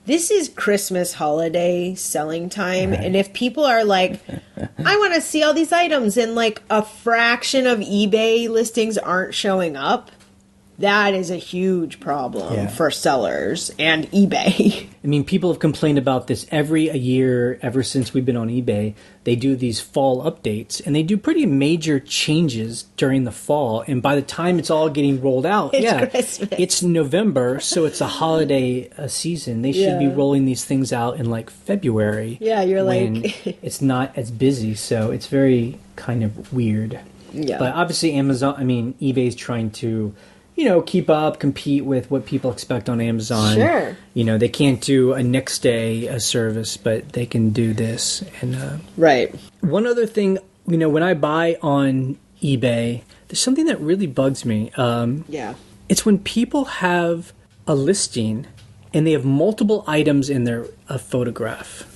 this is Christmas holiday selling time, and if people are like, I want to see all these items, and a fraction of eBay listings aren't showing up, that is a huge problem for sellers and eBay. People have complained about this every year ever since we've been on eBay. They do these fall updates, and they do pretty major changes during the fall. And by the time it's all getting rolled out, Christmas. It's November, so it's a holiday season. They should be rolling these things out in February. Yeah, you're when it's not as busy, so it's very kind of weird. Yeah. But obviously eBay's trying to keep up, compete with what people expect on Amazon. Sure. They can't do a next day service, but they can do this. And right. One other thing, when I buy on eBay, there's something that really bugs me. It's when people have a listing and they have multiple items in their photograph.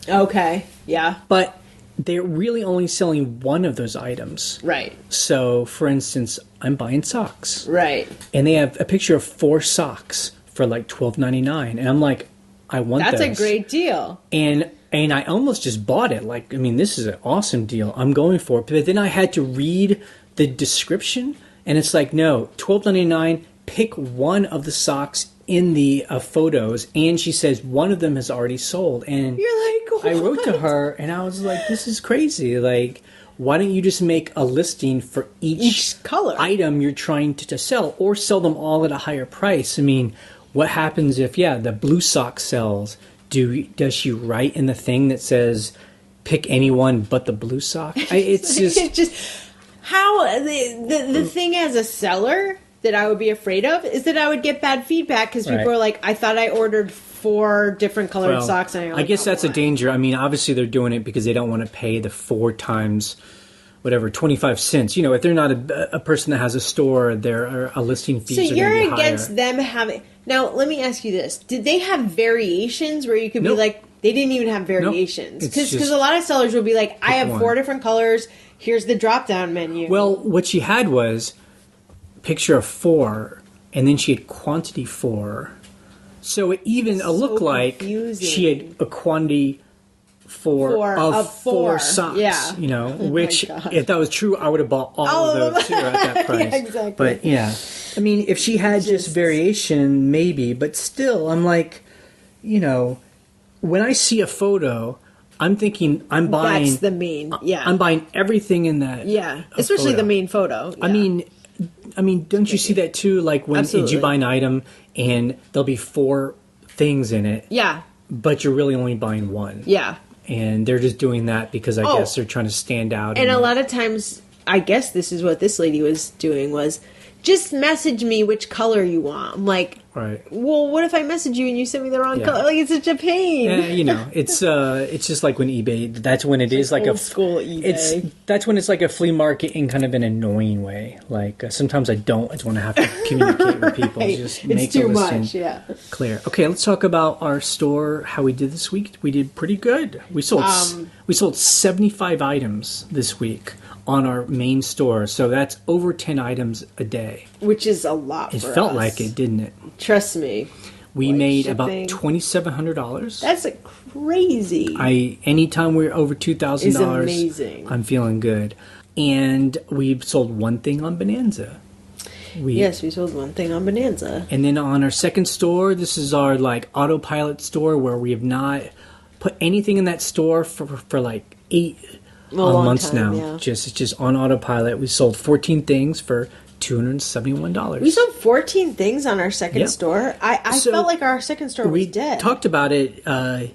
Okay. Yeah. But they're really only selling one of those items. Right. So, for instance, I'm buying socks. Right. And they have a picture of 4 socks for $12.99. And I'm like, I want That's those. a great deal. And I almost just bought it. This is an awesome deal. I'm going for it. But then I had to read the description. And it's like, no, $12.99, pick one of the socks in the photos, and she says one of them has already sold. And you're like, what? I wrote to her, and I was like, this is crazy. Why don't you just make a listing for each color item you're trying to sell, or sell them all at a higher price? What happens if the blue sock sells? Does she write in the thing that says pick anyone but the blue sock? It's just how the thing as a seller that I would be afraid of is that I would get bad feedback because people are like, I thought I ordered 4 different colored Well, socks. And I guess that's a danger. I mean, obviously they're doing it because they don't want to pay the 4 times whatever, 25 cents. You know, if they're not a person that has a store, their a listing fees So are going to be you're against higher. them having... Now, let me ask you this. Did they have variations where you could Nope. be like... They didn't even have variations. It's Because just a lot of sellers will be like, I have one. 4 different colors. Here's the drop-down menu. Well, what she had was picture of 4, and then she had quantity 4. So it even looked like confusing. she had a quantity of 4 socks. Yeah. You know, Oh which my gosh. if that was true, I would have bought all of those too at that price. Yeah, exactly. But yeah, I mean, if she had just variation, maybe. But still, I'm like, you know, when I see a photo, I'm thinking I'm buying. That's the main, yeah. I'm buying everything in that. Yeah, especially photo. the main photo. Yeah. I mean, don't you see that too? Like when Absolutely. you buy an item and there'll be 4 things in it, Yeah, but you're really only buying 1. yeah. And they're just doing that because I Oh. guess they're trying to stand out. And a lot of times, I guess this is what this lady was doing was, just message me which color you want. I'm like, right. well, what if I message you and you send me the wrong Yeah. color? Like, it's such a pain. You know, it's just like when eBay. That's when it is like old a school eBay. That's when it's like a flea market in kind of an annoying way. Like sometimes I don't. I just want to have to communicate with people. Right. Just It's make too the listing much, yeah. clear. Okay, let's talk about our store. How we did this week. We did pretty good. We sold 75 items this week on our main store. So that's over 10 items a day. Which is a lot It for felt us. like it, didn't it? Trust me. We Like made shipping. about $2,700. That's crazy. Anytime we're over $2,000, Is amazing. I'm feeling good. And we sold 1 thing on Bonanza. Yes, we sold 1 thing on Bonanza. And then on our second store, this is our like autopilot store where we have not put anything in that store for like 8 long months time, now. yeah. It's just on autopilot. We sold 14 things for $271. We sold 14 things on our second Yeah. store. I So, felt like our second store was we dead. talked about it, at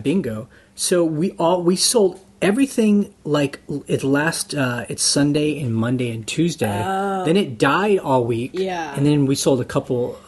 bingo. So we sold everything like it's Sunday and Monday and Tuesday. Then it died all week. Yeah. And then we sold a couple.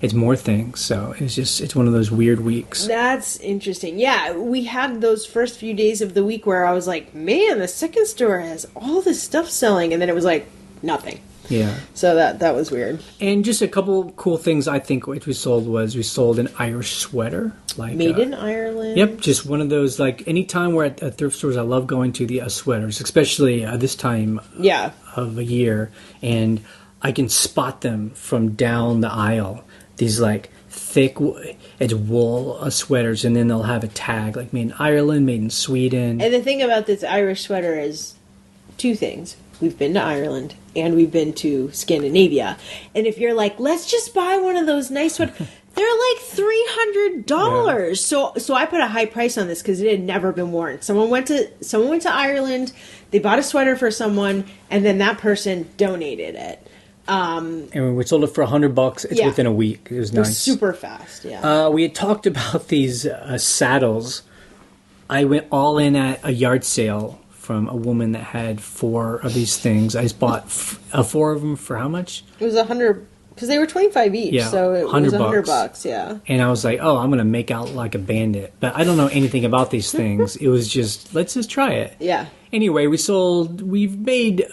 It's more things. So it's one of those weird weeks. That's interesting. Yeah, we had those first few days of the week where I was like, man, the second store has all this stuff selling. And then it was like, nothing. Yeah. So that was weird. And just a couple cool things I think what we sold an Irish sweater. Like Made in Ireland. Yep, just one of those, like, anytime we're at thrift stores, I love going to the sweaters, especially this time Yeah. of a year, and I can spot them from down the aisle. These, like, thick, it's wool sweaters, and then they'll have a tag, like, made in Ireland, made in Sweden. And the thing about this Irish sweater is 2 things. We've been to Ireland and we've been to Scandinavia. And if you're like, let's just buy one of those nice ones, they're like $300. Yeah. So I put a high price on this because it had never been worn. Someone went to Ireland, they bought a sweater for someone, and then that person donated it. And we sold it for $100. It's Yeah. within a week. It was It was nice. super fast, yeah. We had talked about these saddles. I went all in at a yard sale from a woman that had 4 of these things. I just bought 4 of them for how much? It was $100 because they were 25 each, Yeah, so it was $100. $100, yeah. And I was like, oh, I'm going to make out like a bandit. But I don't know anything about these things. It was just, let's just try it. Yeah. Anyway, we've made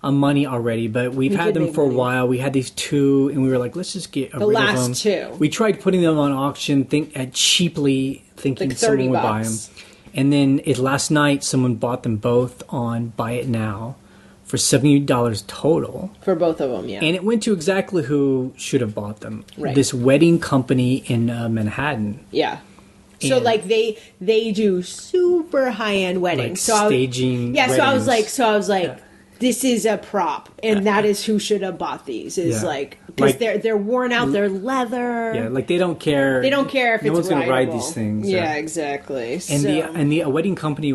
money already, but we've had did them make for a money. while. We had these 2, and we were like, let's just get rid last of them. 2. We tried putting them on auction, cheaply, thinking Like someone would buy them. $30. And then last night, someone bought them both on Buy It Now for $70 total. For both of them, yeah. And it went to exactly who should have bought them. Right. This wedding company in Manhattan. Yeah. So And- like they do super high end weddings. Like so staging Yeah, so I was weddings. like, Yeah. this is a prop, and that is who should have bought these. Is Yeah. like because Like- they're worn out, they're leather. Yeah, like they don't care. They don't care if no it's one's gonna ride rideable. these things. Yeah, exactly. And so, the wedding company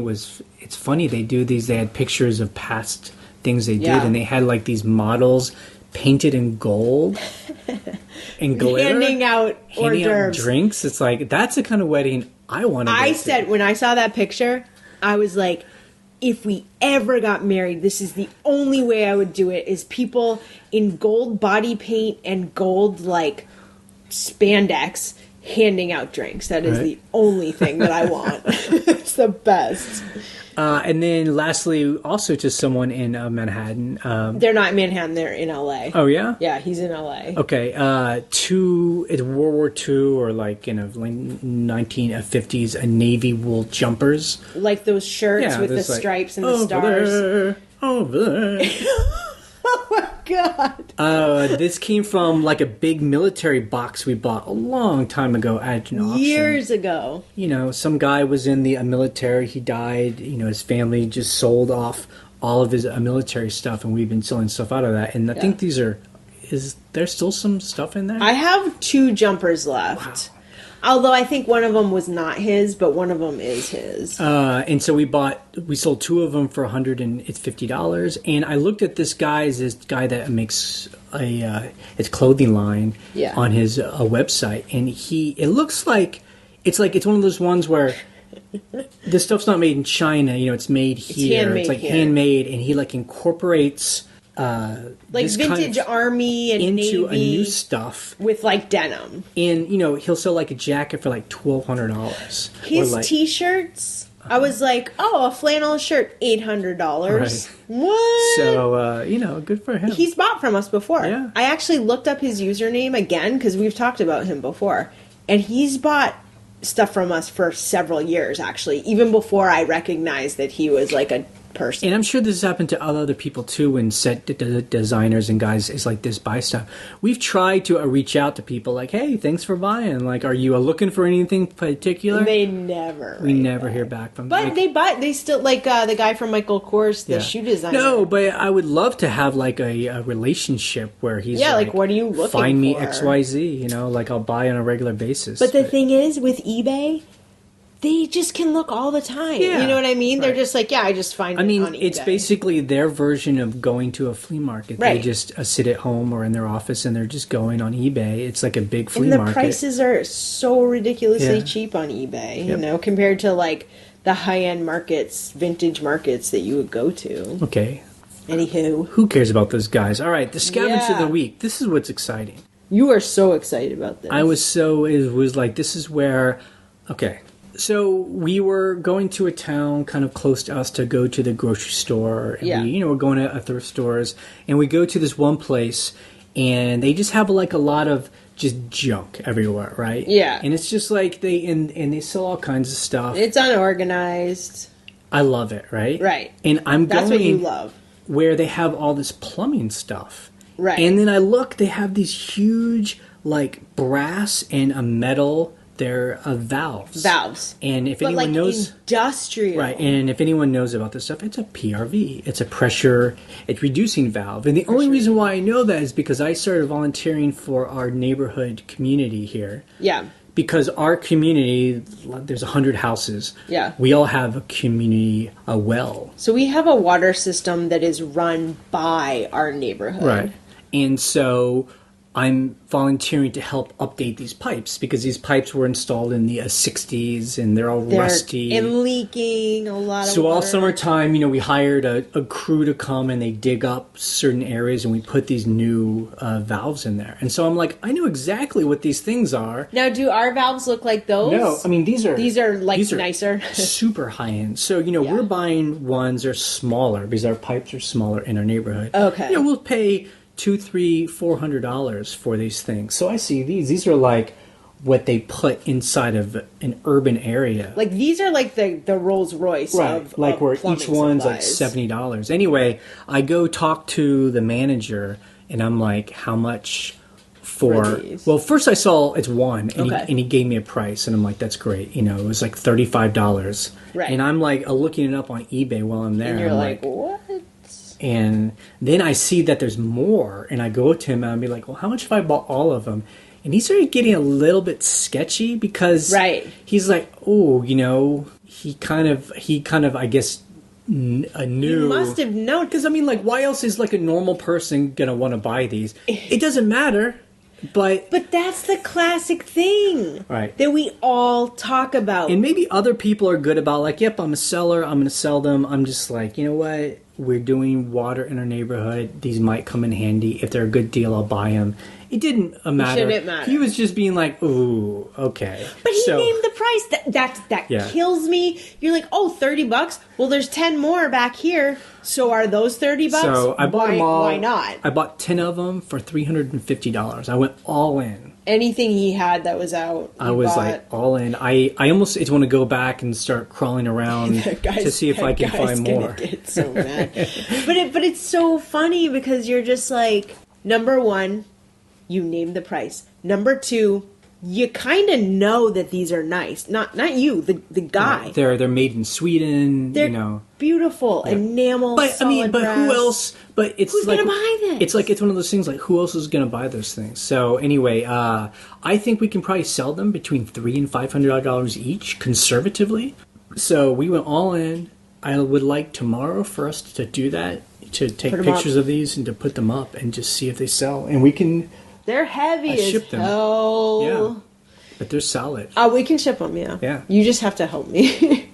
it's funny, they do these, they had pictures of past things they did, Yeah. and they had like these models painted in gold and glitter. handing out hors handing out d'oeuvres. drinks. It's like, that's the kind of wedding I want to I said when I saw that picture, I was like, if we ever got married, this is the only way I would do it, is people in gold body paint and gold like spandex handing out drinks. That is the only thing that I want. It's the best. And then lastly, also to someone in Manhattan. They're not in Manhattan, they're in LA. Oh, yeah? Yeah, he's in LA. Okay. It's World War II or like, 1950s, Navy wool jumpers. Like those shirts with the stripes and the stars. Over there. Oh my God. This came from like a big military box we bought a long time ago at an auction. Years ago. Some guy was in the military. He died. His family just sold off all of his military stuff, and we've been selling stuff out of that. And I think these are. Is there still some stuff in there? I have 2 jumpers left. Wow. Although I think one of them was not his, but one of them is his. And so we sold 2 of them for $150. And I looked at this guy that makes his clothing line on his website. And it looks like it's one of those ones where this stuff's not made in China. It's made here. It's like handmade. And he like incorporates like vintage army and into Navy a new stuff with like denim. And he'll sell like a jacket for like $1,200. His t-shirts, I was like, a flannel shirt, $800. Right. What? So good for him. He's bought from us before. Yeah. I actually looked up his username again because we've talked about him before, and he's bought stuff from us for several years actually, even before I recognized that he was like a person. And I'm sure this has happened to other people too, when set designers and guys is like this buy stuff. We've tried to reach out to people like, hey, thanks for buying. Like, are you looking for anything particular? They never. We never hear back from them. But they still, like the guy from Michael Kors, the shoe designer. No, but I would love to have like a relationship where he's like what are you looking for? Find me XYZ, like I'll buy on a regular basis. But the thing is, with eBay, they just can look all the time. Yeah, you know what I mean? Right. They're just like, I just find it on eBay. It's basically their version of going to a flea market. Right. They just sit at home or in their office and they're just going on eBay. It's like a big flea market. And the prices are so ridiculously cheap on eBay, compared to like the high-end markets, vintage markets that you would go to. Okay. Anywho. Who cares about those guys? All right, the scavenge of the week. This is what's exciting. You are so excited about this. I was so, it was like, this is where, okay. So we were going to a town kind of close to us to go to the grocery store. And we're going to thrift stores. And we go to this one place, and they just have like a lot of just junk everywhere, right? Yeah. And it's just like they sell all kinds of stuff. It's unorganized. I love it, right? Right. And That's what you love. Where they have all this plumbing stuff. Right. And then I look, they have these huge like brass and a metal. They're valves. And if anyone knows, industrial, right? And if anyone knows about this stuff, it's a PRV. It's a pressure. It's reducing valve. And the only reason why I know that is because I started volunteering for our neighborhood community here. Yeah. Because our community, there's 100 houses. Yeah. We all have a community well. So we have a water system that is run by our neighborhood. Right. And so I'm volunteering to help update these pipes because these pipes were installed in the 60s and they're rusty. And leaking a lot of So water. all summertime, we hired a crew to come and they dig up certain areas and we put these new valves in there. And so I'm like, I know exactly what these things are. Now, do our valves look like those? No, I mean, these are nicer. super high end. So, we're buying ones that are smaller because our pipes are smaller in our neighborhood. Okay. We'll pay $200, $300, $400 for these things. So I see these are like what they put inside of an urban area. Like these are like the Rolls Royce of like where each one's supplies. like $70. Anyway, I go talk to the manager and I'm like, how much for these? Well, first I saw it's one and, Okay. he gave me a price and I'm like, that's great. It was like $35. Right. And I'm like looking it up on eBay while I'm there. And you're I'm like, what? And then I see that there's more, and I go to him and I'll be like, well, how much if I bought all of them? And he started getting a little bit sketchy because he's like, oh, he kind of, I guess, knew. You must have known. Because, why else is like a normal person going to want to buy these? It doesn't matter. But that's the classic thing. Right. That we all talk about. And maybe other people are good about like, yep, I'm a seller. I'm going to sell them. I'm just like, you know what? We're doing water in our neighborhood. These might come in handy. If they're a good deal, I'll buy them. it didn't matter. Shouldn't matter. He was just being like, ooh, okay. But he named the price. That kills me. You're like, oh, $30? Well, there's 10 more back here. So are those $30? So I bought them all. Why not? I bought 10 of them for $350. I went all in. Anything he had that was out, I was like all in. I almost want to go back and start crawling around to see if I can find more. Get so mad. but it's so funny because you're just like, number one, you name the price. Number two, you kind of know that these are nice. Not you, the guy. Yeah, they're made in Sweden. They're beautiful, enamel. But brass. who else? But it's who's like, gonna buy this? It's one of those things like who else is gonna buy those things? So anyway, I think we can probably sell them between $300 and $500 each, conservatively. So we went all in. I would like tomorrow for us to do that, to take pictures of these and to put them up and just see if they sell, and we can. They're heavy as ship them. hell. Yeah, but they're solid. We can ship them, yeah. Yeah. You just have to help me.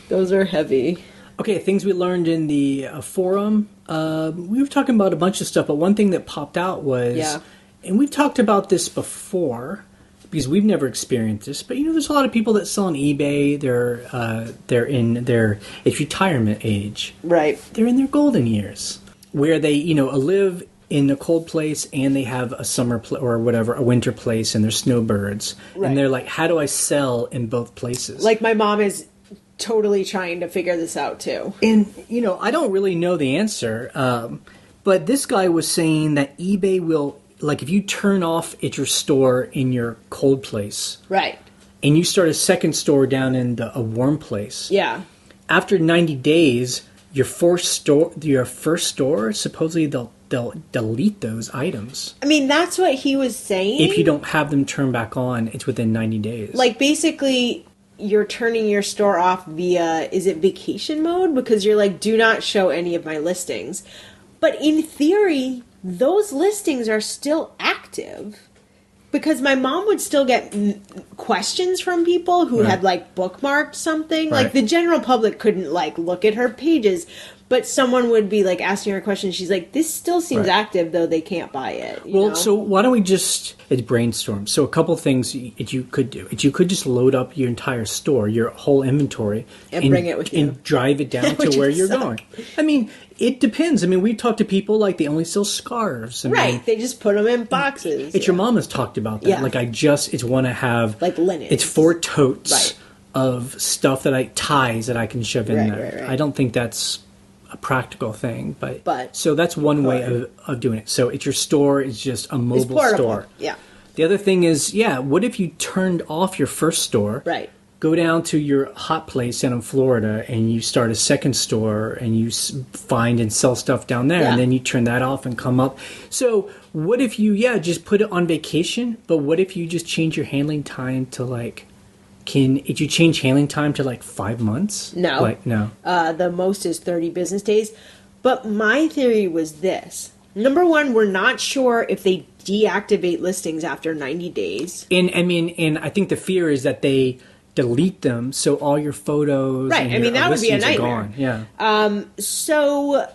Those are heavy. Okay, things we learned in the forum. We were talking about a bunch of stuff, but one thing that popped out was, and we've talked about this before, because we've never experienced this, but there's a lot of people that sell on eBay. They're in their retirement age. Right. They're in their golden years, where they live in a cold place and they have a summer or whatever, a winter place, and they're snowbirds. Right. And they're like, how do I sell in both places? Like my mom is totally trying to figure this out too. And, I don't really know the answer. But this guy was saying that eBay will, like if you turn off at your store in your cold place. Right. And you start a second store down in a warm place. Yeah. After 90 days, your first store, supposedly they'll delete those items. I mean, that's what he was saying. If you don't have them turned back on, it's within 90 days. Like, basically, you're turning your store off via, is it vacation mode? Because you're like, do not show any of my listings. But in theory, those listings are still active. Because my mom would still get questions from people who had, like, bookmarked something. Right. Like, the general public couldn't, like, look at her pages. But someone would be, like, asking her a question. She's like, this still seems active, though they can't buy it. You know? So why don't we just brainstorm? So a couple things that you could do. You could just load up your entire store, your whole inventory. And bring it with you. And drive it down to where you're going. I mean, it depends. I mean, we've talked to people, like, they only sell scarves. Right. They just put them in boxes. Your mom has talked about that. Yeah. Like, it's want to have... Like linen. It's 4 totes of stuff ties that I can shove in there. Right. I don't think that's a practical thing, but so that's one way of doing it. So it's your store is just a mobile store. Yeah. The other thing is, what if you turned off your first store? Right. Go down to your hot place down in Florida and you start a second store and you find and sell stuff down there and then you turn that off and come up. So what if you, just put it on vacation, but what if you just change your handling time to like, if you change handling time to like 5 months? No. No. The most is 30 business days. But my theory was this. Number one, we're not sure if they deactivate listings after 90 days. And I think the fear is that they delete them, so all your photos and that would be a nightmare. Gone. Yeah. So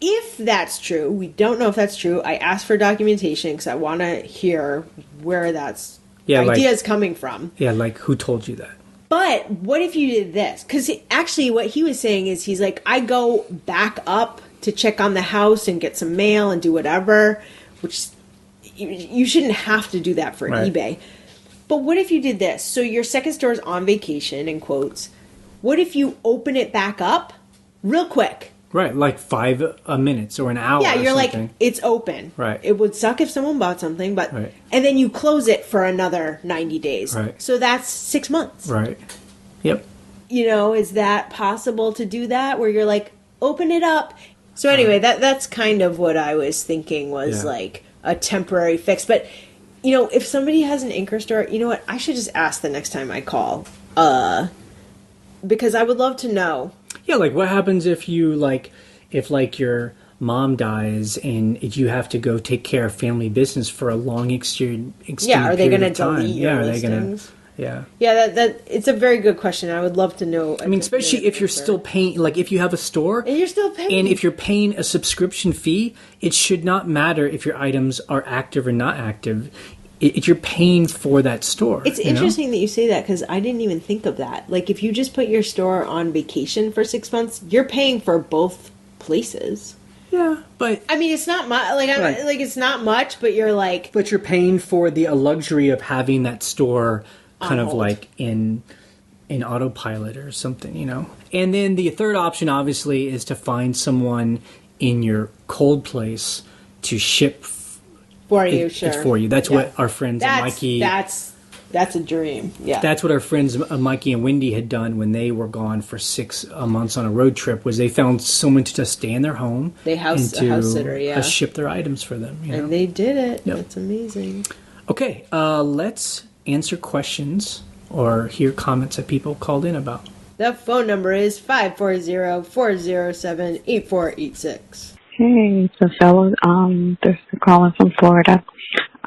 if that's true, we don't know if that's true. I asked for documentation because I want to hear where that's ideas coming from. Yeah, like who told you that? But what if you did this? Because actually what he was saying is he's like, I go back up to check on the house and get some mail and do whatever, which you shouldn't have to do that for eBay. But what if you did this? So your second store is on vacation, in quotes. What if you open it back up real quick? Right, like 5 minutes or an hour. Yeah, you're or something. like, it's open. Right. It would suck if someone bought something, but and then you close it for another 90 days. Right. So that's 6 months. Right. Yep. Is that possible to do that? Where you're like, open it up. So anyway, that's kind of what I was thinking was like a temporary fix. But, if somebody has an Anchor store, you know what? I should just ask the next time I call. Because I would love to know. Yeah, like what happens if if your mom dies and you have to go take care of family business for a long extended are they going to delete your listings? Yeah. Yeah, that it's a very good question. I would love to know. I mean, especially if you're still paying, like if you have a store and you're still paying, and if you're paying a subscription fee, it should not matter if your items are active or not active. You're paying for that store. It's interesting that you say that because I didn't even think of that. Like, if you just put your store on vacation for 6 months, you're paying for both places. Yeah, but I mean, it's not much. Like, like it's not much, but you're like, but you're paying for the luxury of having that store kind of hold. like in autopilot or something, you know. And then the third option, obviously, is to find someone in your cold place to ship for you. Sure, it's for you. That's what our friends Mikey. That's a dream. Yeah, that's what our friends Mikey and Wendy had done when they were gone for 6 months on a road trip. Was they found someone to just stay in their home, a house sitter, ship their items for them, you know? And they did it. Yep. That's amazing. Okay, let's answer questions or hear comments that people called in about. The phone number is 540-407-8486. Hey, it's a fellow, this is calling from Florida.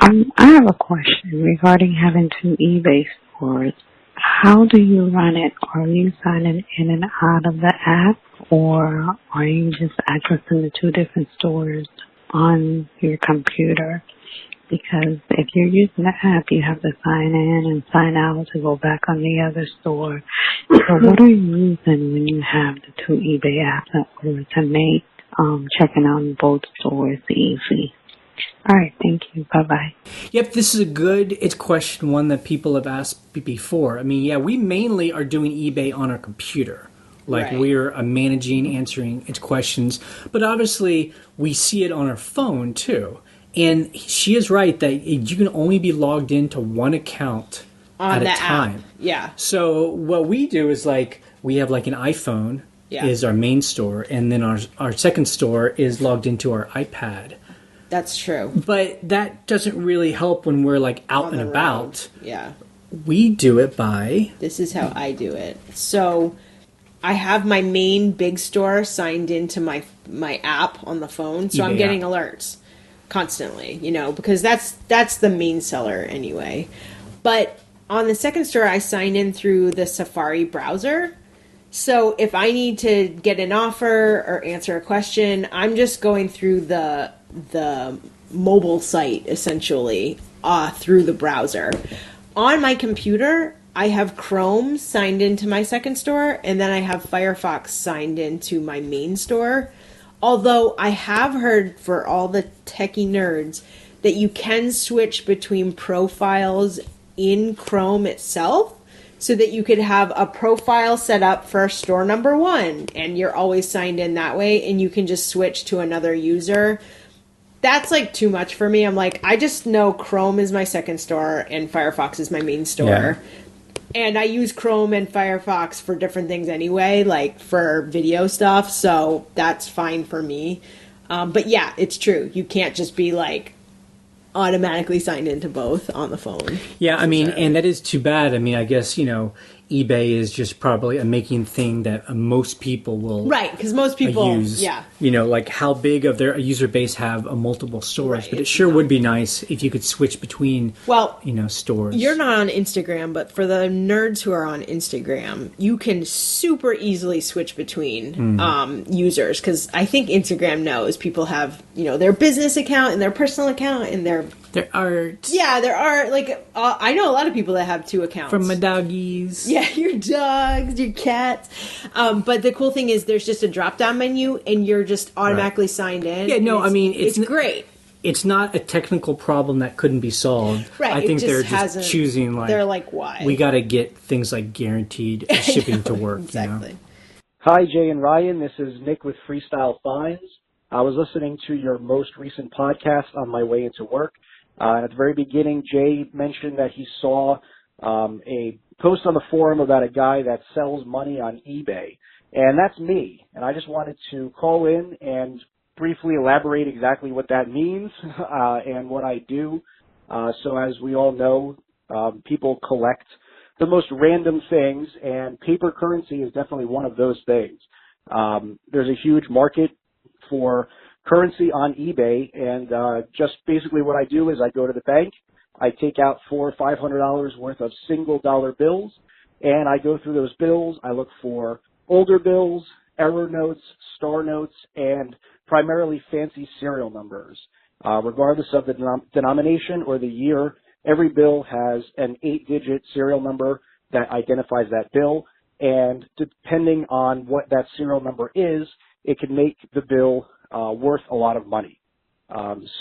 I have a question regarding having 2 eBay stores. How do you run it? Are you signing in and out of the app, or are you just accessing the 2 different stores on your computer? Because if you're using the app, you have to sign in and sign out to go back on the other store. So what are you using when you have the 2 eBay apps in order to make checking out both stores easy? All right, thank you. Bye-bye. Yep, this is a good question, one that people have asked before. I mean, yeah, we mainly are doing eBay on our computer. Like, we're managing, answering its questions. But obviously, we see it on our phone, too. And she is right that you can only be logged into one account at a time. App. Yeah. So what we do is, like, we have like an iPhone is our main store, and then our second store is logged into our iPad. That's true. But that doesn't really help when we're like out and about. Yeah. We do it by... This is how I do it. So I have my main big store signed into my app on the phone, so eBay I'm getting alerts constantly, you know, because that's the main seller anyway. But on the second store, I sign in through the Safari browser. So if I need to get an offer or answer a question, I'm just going through the mobile site essentially through the browser. On my computer, I have Chrome signed into my second store, and then I have Firefox signed into my main store. Although I have heard, for all the techie nerds, that you can switch between profiles in Chrome itself, so that you could have a profile set up for store number 1, and you're always signed in that way, and you can just switch to another user. That's like too much for me. I'm like, I just know Chrome is my second store and Firefox is my main store. Yeah. And I use Chrome and Firefox for different things anyway, like for video stuff. So that's fine for me. But yeah, it's true. You can't just be like automatically signed into both on the phone. Yeah, I mean, and that is too bad. I mean, I guess, you know, eBay is just probably a making thing that most people will because most people use. You know, like how big of their user base have multiple stores, but it sure would be nice if you could switch between stores. You're not on Instagram, but for the nerds who are on Instagram, you can super easily switch between users, because I think Instagram knows people have, you know, their business account and their personal account and their art. Yeah, there are, like, I know a lot of people that have 2 accounts. From my doggies. Yeah, your dogs, your cats. But the cool thing is there's just a drop-down menu, and you're just automatically signed in. Yeah, no, I mean... It's great. It's not a technical problem that couldn't be solved. Right. I think they're just choosing, like... They're like, why? We got to get things like guaranteed shipping to work. Exactly. You know? Hi, Jay and Ryan. This is Nick with Freestyle Finds. I was listening to your most recent podcast on my way into work. At the very beginning, Jay mentioned that he saw a post on the forum about a guy that sells money on eBay. And that's me. And I just wanted to call in and briefly elaborate exactly what that means and what I do. So as we all know, people collect the most random things, and paper currency is definitely one of those things. There's a huge market for currency on eBay, and just basically what I do is I go to the bank, I take out $400 or $500 worth of single dollar bills, and I go through those bills. I look for older bills, error notes, star notes, and primarily fancy serial numbers. Regardless of the denomination or the year, every bill has an 8-digit serial number that identifies that bill, and depending on what that serial number is, it can make the bill worth a lot of money.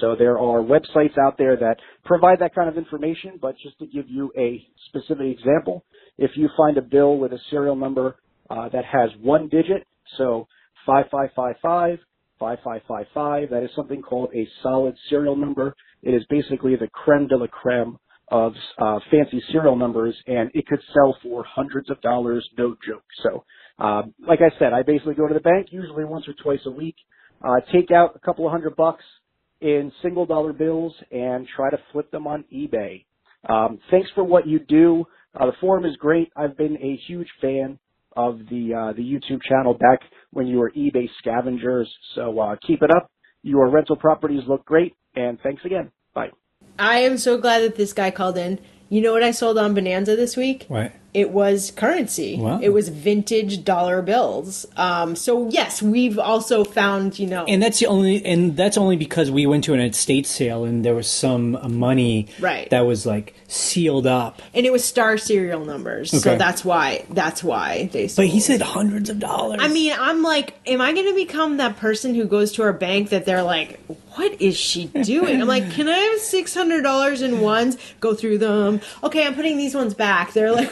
So there are websites out there that provide that kind of information, but just to give you a specific example, if you find a bill with a serial number that has 1 digit, so 5555, 5555, that is something called a solid serial number. It is basically the creme de la creme of fancy serial numbers, and it could sell for hundreds of dollars, no joke. So, like I said, I basically go to the bank usually once or twice a week, take out a couple of $100 in single dollar bills, and try to flip them on eBay. Thanks for what you do. The forum is great. I've been a huge fan of the YouTube channel back when you were eBay Scavengers. So keep it up. Your rental properties look great, and thanks again. Bye. I am so glad that this guy called in. You know what I sold on Bonanza this week? What? It was currency. Wow. It was vintage dollar bills. So yes, we've also found, and that's only because we went to an estate sale and there was some money that was like sealed up, and it was star serial numbers. Okay. So that's why they sold. But he said hundreds of dollars. I mean, I'm like, am I going to become that person who goes to our bank that they're like, what is she doing? I'm like, can I have $600 in ones? Go through them. Okay, I'm putting these ones back. They're like,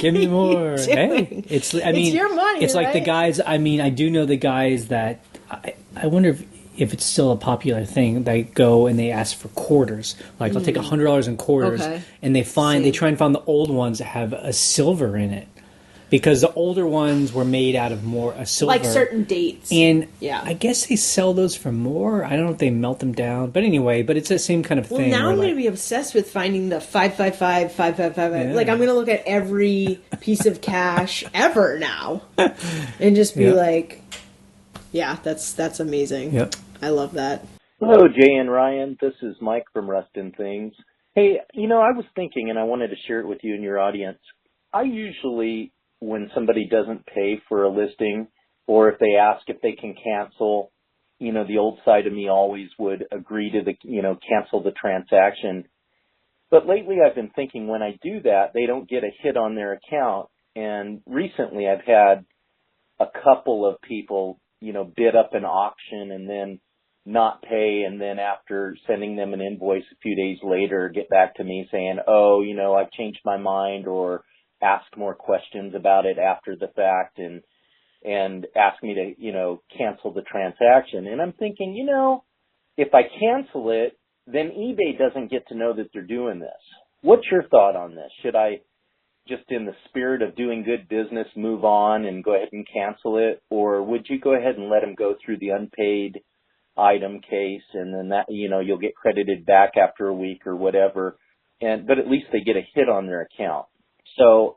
give me more. Hey, it's your money. It's like the guys. I mean, I do know the guys that I wonder if it's still a popular thing. They go and they ask for quarters. Like, I'll take $100 in quarters, and they try and find the old ones that have a silver in it. Because the older ones were made out of more a silver. Like certain dates. And I guess they sell those for more. I don't know if they melt them down. But anyway, but it's the same kind of thing. Well, now I'm going to be obsessed with finding the 555, 555. Yeah. Like, I'm going to look at every piece of cash ever now. And just be like, yeah, that's amazing. Yep. I love that. Hello, Jay and Ryan. This is Mike from Rustin Things. Hey, I was thinking, and I wanted to share it with you and your audience. I usually, when somebody doesn't pay for a listing, or if they ask if they can cancel, the old side of me always would agree to cancel the transaction. But lately I've been thinking when I do that, they don't get a hit on their account. And recently I've had a couple of people, bid up an auction and then not pay, and then after sending them an invoice a few days later, get back to me saying, oh, I've changed my mind, or ask more questions about it after the fact and ask me to, cancel the transaction. And I'm thinking, if I cancel it, then eBay doesn't get to know that they're doing this. What's your thought on this? Should I, just in the spirit of doing good business, move on and go ahead and cancel it? Or would you go ahead and let them go through the unpaid item case, and then that, you'll get credited back after a week or whatever, but at least they get a hit on their account? So,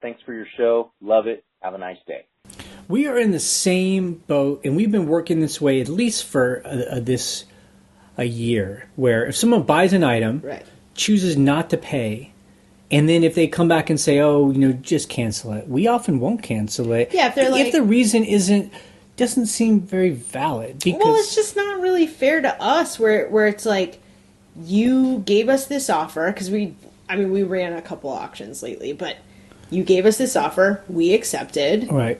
thanks for your show. Love it. Have a nice day. We are in the same boat, and we've been working this way at least for a year, where if someone buys an item, chooses not to pay, and then if they come back and say, oh, just cancel it, we often won't cancel it. Yeah, if the reason doesn't seem very valid. Because, well, it's just not really fair to us, where it's like, you gave us this offer, because we ran a couple auctions lately, but you gave us this offer, we accepted. Right.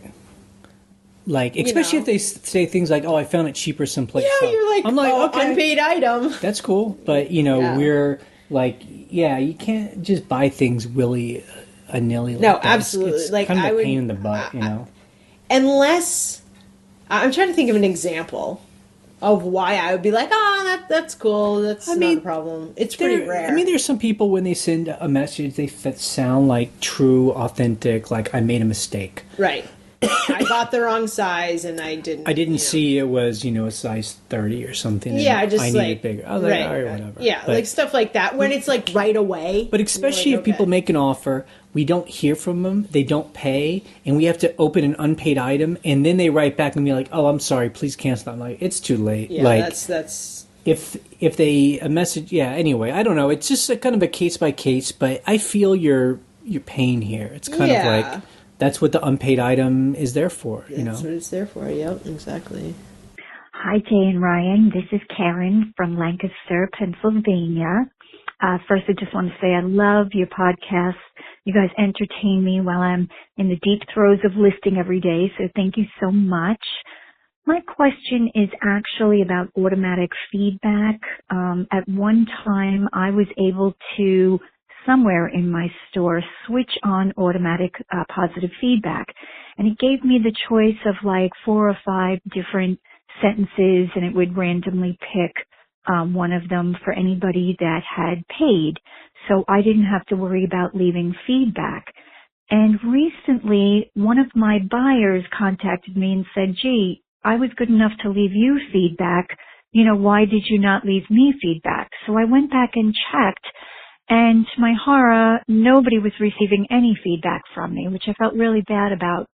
Like, especially if they say things like, oh, I found it cheaper someplace else. Yeah, you're like, I'm like, okay, unpaid item. That's cool. But, we're like, you can't just buy things willy-nilly like no, that. absolutely. It's kind of a pain in the butt, Unless, I'm trying to think of an example of why I would be like, that's cool. That's not a problem. It's pretty rare. There's some people, when they send a message, they sound like true, authentic, like, I made a mistake. Right. I bought the wrong size, and I didn't see it was, a size 30 or something. Yeah, I need it bigger. I was like, all right, whatever. Yeah, but, like stuff like that, when it's like right away. But especially if people make an offer, we don't hear from them, they don't pay, and we have to open an unpaid item, and then they write back and be like, oh, I'm sorry, please cancel. I'm like, it's too late. Yeah, that's if they a message, yeah. Anyway, I don't know. It's just a kind of a case by case, but I feel your pain here. It's kind of like that's what the unpaid item is there for. That's what it's there for. Yep, exactly. Hi, Jay and Ryan. This is Karen from Lancaster, Pennsylvania. First, I just want to say I love your podcast. You guys entertain me while I'm in the deep throes of listing every day, so thank you so much. My question is actually about automatic feedback. At one time, I was able to, somewhere in my store, switch on automatic positive feedback. And it gave me the choice of like 4 or 5 different sentences, and it would randomly pick one of them for anybody that had paid. So I didn't have to worry about leaving feedback. And recently, one of my buyers contacted me and said, gee, I was good enough to leave you feedback. Why did you not leave me feedback? So I went back and checked, and to my horror, nobody was receiving any feedback from me, which I felt really bad about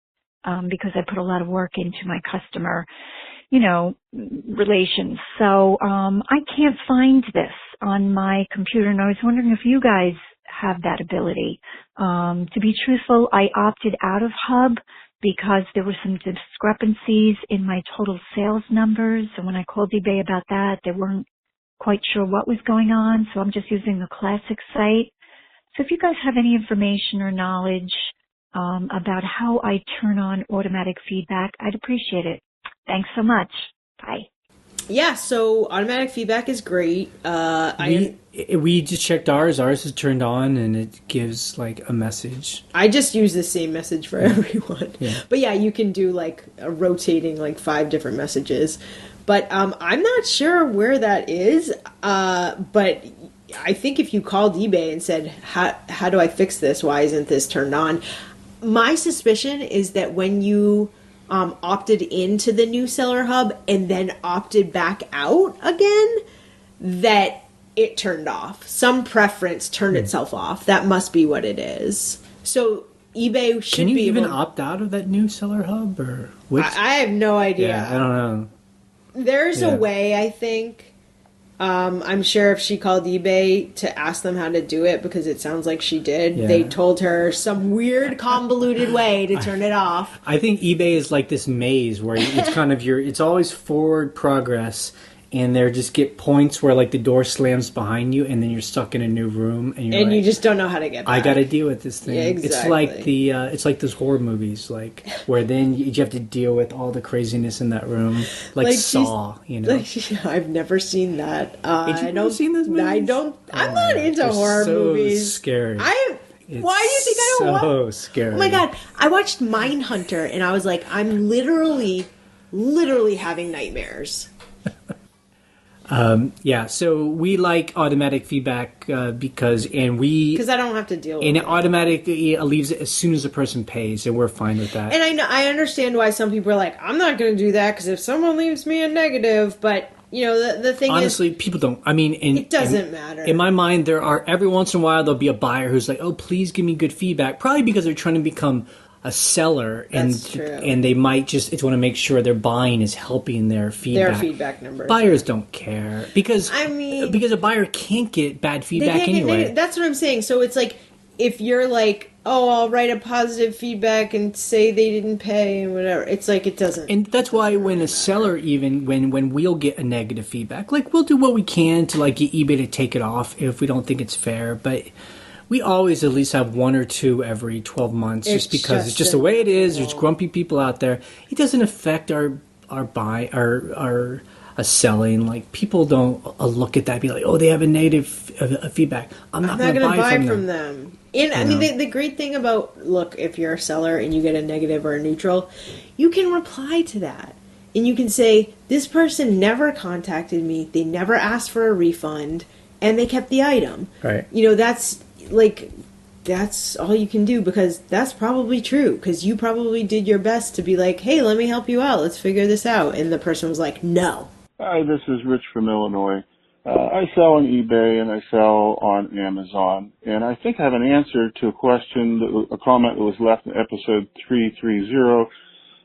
because I put a lot of work into my customer relations. So I can't find this on my computer, and I was wondering if you guys have that ability. To be truthful, I opted out of Hub because there were some discrepancies in my total sales numbers, and when I called eBay about that, they weren't quite sure what was going on, so I'm just using the classic site. So if you guys have any information or knowledge about how I turn on automatic feedback, I'd appreciate it. Thanks so much. Bye. Yeah, so automatic feedback is great. We just checked ours. Ours is turned on, and it gives like a message. I just use the same message for everyone. Yeah. But yeah, you can do like a rotating like 5 different messages. But I'm not sure where that is. But I think if you called eBay and said, how do I fix this? Why isn't this turned on? My suspicion is that when you opted into the new seller hub and then opted back out again, that it turned off. Some preference turned itself off. That must be what it is. So eBay should Can you be even able... opt out of that new seller hub, or which? I have no idea. Yeah, I don't know. There's a way, I think. I'm sure if she called eBay to ask them how to do it, because it sounds like she did, they told her some weird convoluted way to turn it off. I think eBay is like this maze where it's kind of it's always forward progress, and they just get points where like the door slams behind you, and then you're stuck in a new room, and you just don't know how to get back. I got to deal with this thing. Yeah, exactly. It's like those horror movies, like where then you have to deal with all the craziness in that room, like Saw. I've never seen that. Have you seen those movies? I don't. I'm not into horror movies. Scary. Why do you think I don't watch? So scary. Oh my god! I watched Mindhunter, and I was like, I'm literally having nightmares. So we like automatic feedback because I don't have to deal with it. And it automatically leaves it as soon as the person pays, and we're fine with that. And I understand why some people are like, I'm not going to do that because if someone leaves me a negative, but the thing honestly, people don't. I mean, it doesn't matter. In my mind, there are every once in a while there'll be a buyer who's like, "Oh, please give me good feedback," probably because they're trying to become a seller, That's true. And they might just want to make sure their buying is helping their feedback. Their feedback numbers. Buyers don't care because a buyer can't get bad feedback anyway. That's what I'm saying. So it's like if you're like, oh, I'll write a positive feedback and say they didn't pay and whatever. It's like it doesn't. And that's why when a seller, even when we'll get a negative feedback, like we'll do what we can to like get eBay to take it off if we don't think it's fair, but. We always at least have 1 or 2 every 12 months, just because it's just the way it is. There's grumpy people out there. It doesn't affect our selling. Like people don't look at that and be like, oh, they have a negative feedback. I'm not going to buy from them. And I mean, the great thing about if you're a seller and you get a negative or a neutral, you can reply to that. And you can say, this person never contacted me. They never asked for a refund, and they kept the item. Right. That's all you can do, because that's probably true, because you probably did your best to be like, hey, let me help you out. Let's figure this out. And the person was like, no. Hi, this is Rich from Illinois. I sell on eBay and I sell on Amazon. And I think I have an answer to a comment that was left in episode 330.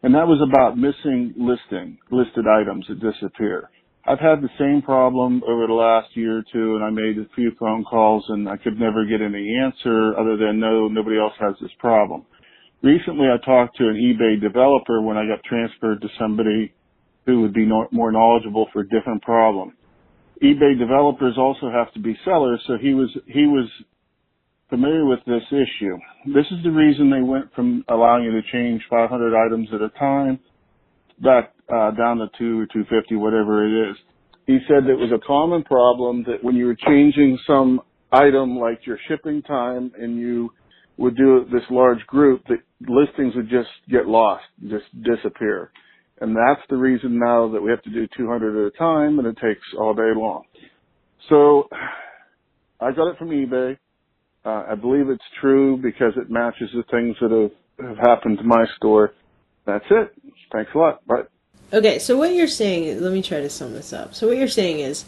And that was about missing listed items that disappear. I've had the same problem over the last year or two, and I made a few phone calls, and I could never get any answer other than no, nobody else has this problem. Recently, I talked to an eBay developer when I got transferred to somebody who would be more knowledgeable for a different problem. eBay developers also have to be sellers, so he was familiar with this issue. This is the reason they went from allowing you to change 500 items at a time back down to 2 or 250, whatever it is. He said that it was a common problem that when you were changing some item like your shipping time and you would do this large group, that listings would just get lost, just disappear. And that's the reason now that we have to do 200 at a time, and it takes all day long. So I got it from eBay. I believe it's true because it matches the things that have happened to my store. That's it. Thanks a lot. Bye. Okay, so what you're saying, let me try to sum this up. So what you're saying is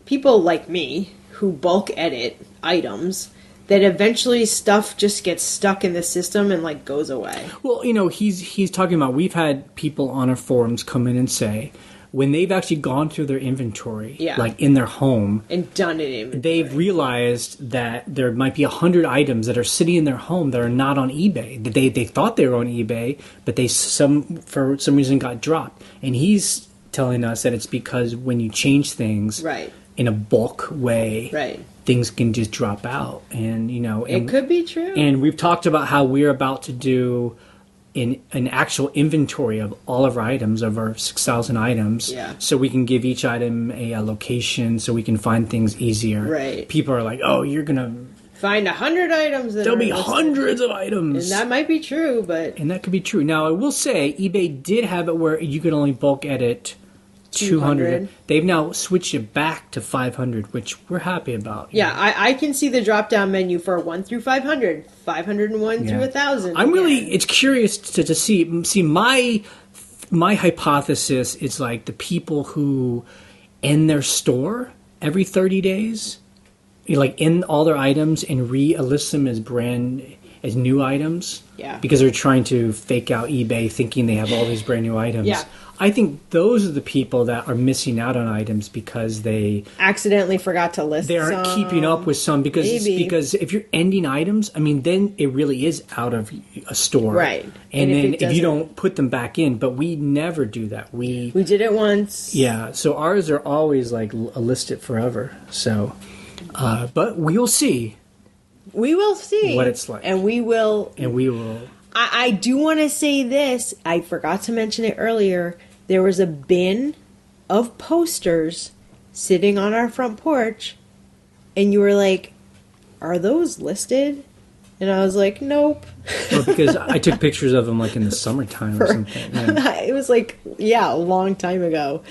people like me who bulk edit items, that eventually stuff just gets stuck in the system and like goes away. Well, he's talking about, we've had people on our forums come in and say when they've actually gone through their inventory, like in their home, and done an inventory, they've realized that there might be 100 items that are sitting in their home that are not on eBay. That they thought they were on eBay, but for some reason got dropped. And he's telling us that it's because when you change things in a bulk way, things can just drop out. And it could be true. And we've talked about how we're about to do an actual inventory of all of our items, of our 6,000 items, so we can give each item a location, so we can find things easier. Right. People are like, "Oh, you're gonna find 100 items. There'll be hundreds of items," and that might be true. And that could be true. Now, I will say, eBay did have it where you could only bulk edit 200. They've now switched it back to 500, which we're happy about. Yeah, I can see the drop-down menu for 1 through 500, 501 through 1,000. It's curious to see my hypothesis is like the people who end their store every 30 days, like end all their items and re-list them as new items. Yeah. Because they're trying to fake out eBay thinking they have all these brand new items. Yeah. I think those are the people that are missing out on items because they accidentally forgot to list. They aren't keeping up with some because if you're ending items, I mean, then it really is out of a store, right? And then if you don't put them back in, but we never do that. We did it once. Yeah, so ours are always like listed forever. So, but we'll see. We will see what it's like, and we will. I do want to say this. I forgot to mention it earlier. There was a bin of posters sitting on our front porch, and you were like, "Are those listed?" And I was like, "Nope." Well, because I took pictures of them like in the summertime or something. Yeah. It was like, a long time ago.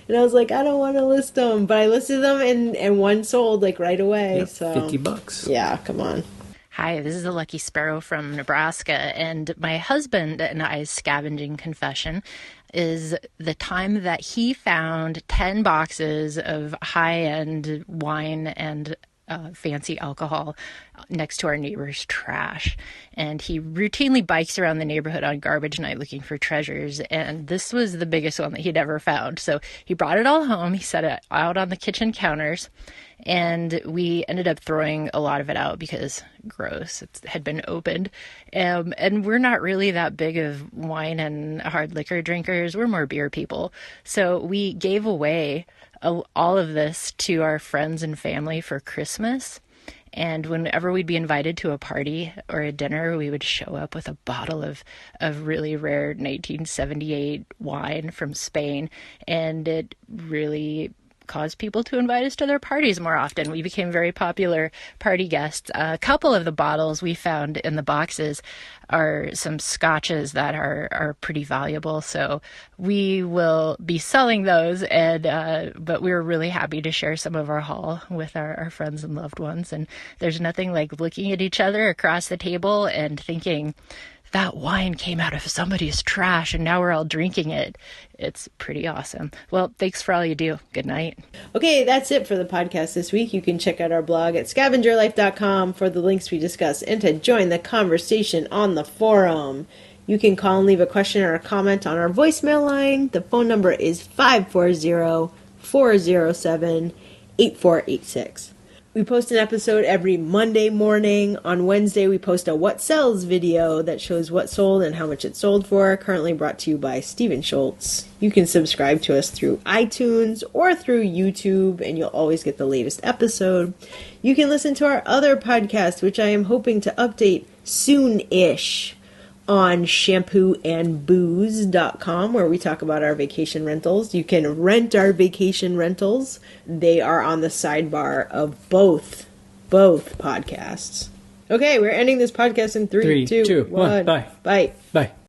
And I was like, I don't want to list them. But I listed them, and one sold like right away. Yep, so $50. Yeah, come on. Hi, this is the Lucky Sparrow from Nebraska, and my husband and I's scavenging confession is the time that he found 10 boxes of high-end wine and fancy alcohol next to our neighbor's trash. And he routinely bikes around the neighborhood on garbage night looking for treasures, and this was the biggest one that he'd ever found. So he brought it all home, he set it out on the kitchen counters, and we ended up throwing a lot of it out because gross, it had been opened. And we're not really that big of wine and hard liquor drinkers. We're more beer people. So we gave away all of this to our friends and family for Christmas. And whenever we'd be invited to a party or a dinner, we would show up with a bottle of really rare 1978 wine from Spain. And it really caused people to invite us to their parties more often. We became very popular party guests. A couple of the bottles we found in the boxes are some scotches that are pretty valuable, so we will be selling those, and but we're really happy to share some of our haul with our friends and loved ones. And there's nothing like looking at each other across the table and thinking, that wine came out of somebody's trash and now we're all drinking it. It's pretty awesome. Well, thanks for all you do. Good night. Okay, that's it for the podcast this week. You can check out our blog at scavengerlife.com for the links we discuss and to join the conversation on the forum. You can call and leave a question or a comment on our voicemail line. The phone number is 540 407-8486. We post an episode every Monday morning. On Wednesday, we post a What Sells video that shows what sold and how much it sold for, currently brought to you by Steven Schultz. You can subscribe to us through iTunes or through YouTube, and you'll always get the latest episode. You can listen to our other podcast, which I am hoping to update soon-ish, on shampooandbooze.com, where we talk about our vacation rentals. You can rent our vacation rentals. They are on the sidebar of both podcasts. Okay, we're ending this podcast in 3, 2, 1. Bye. Bye. Bye.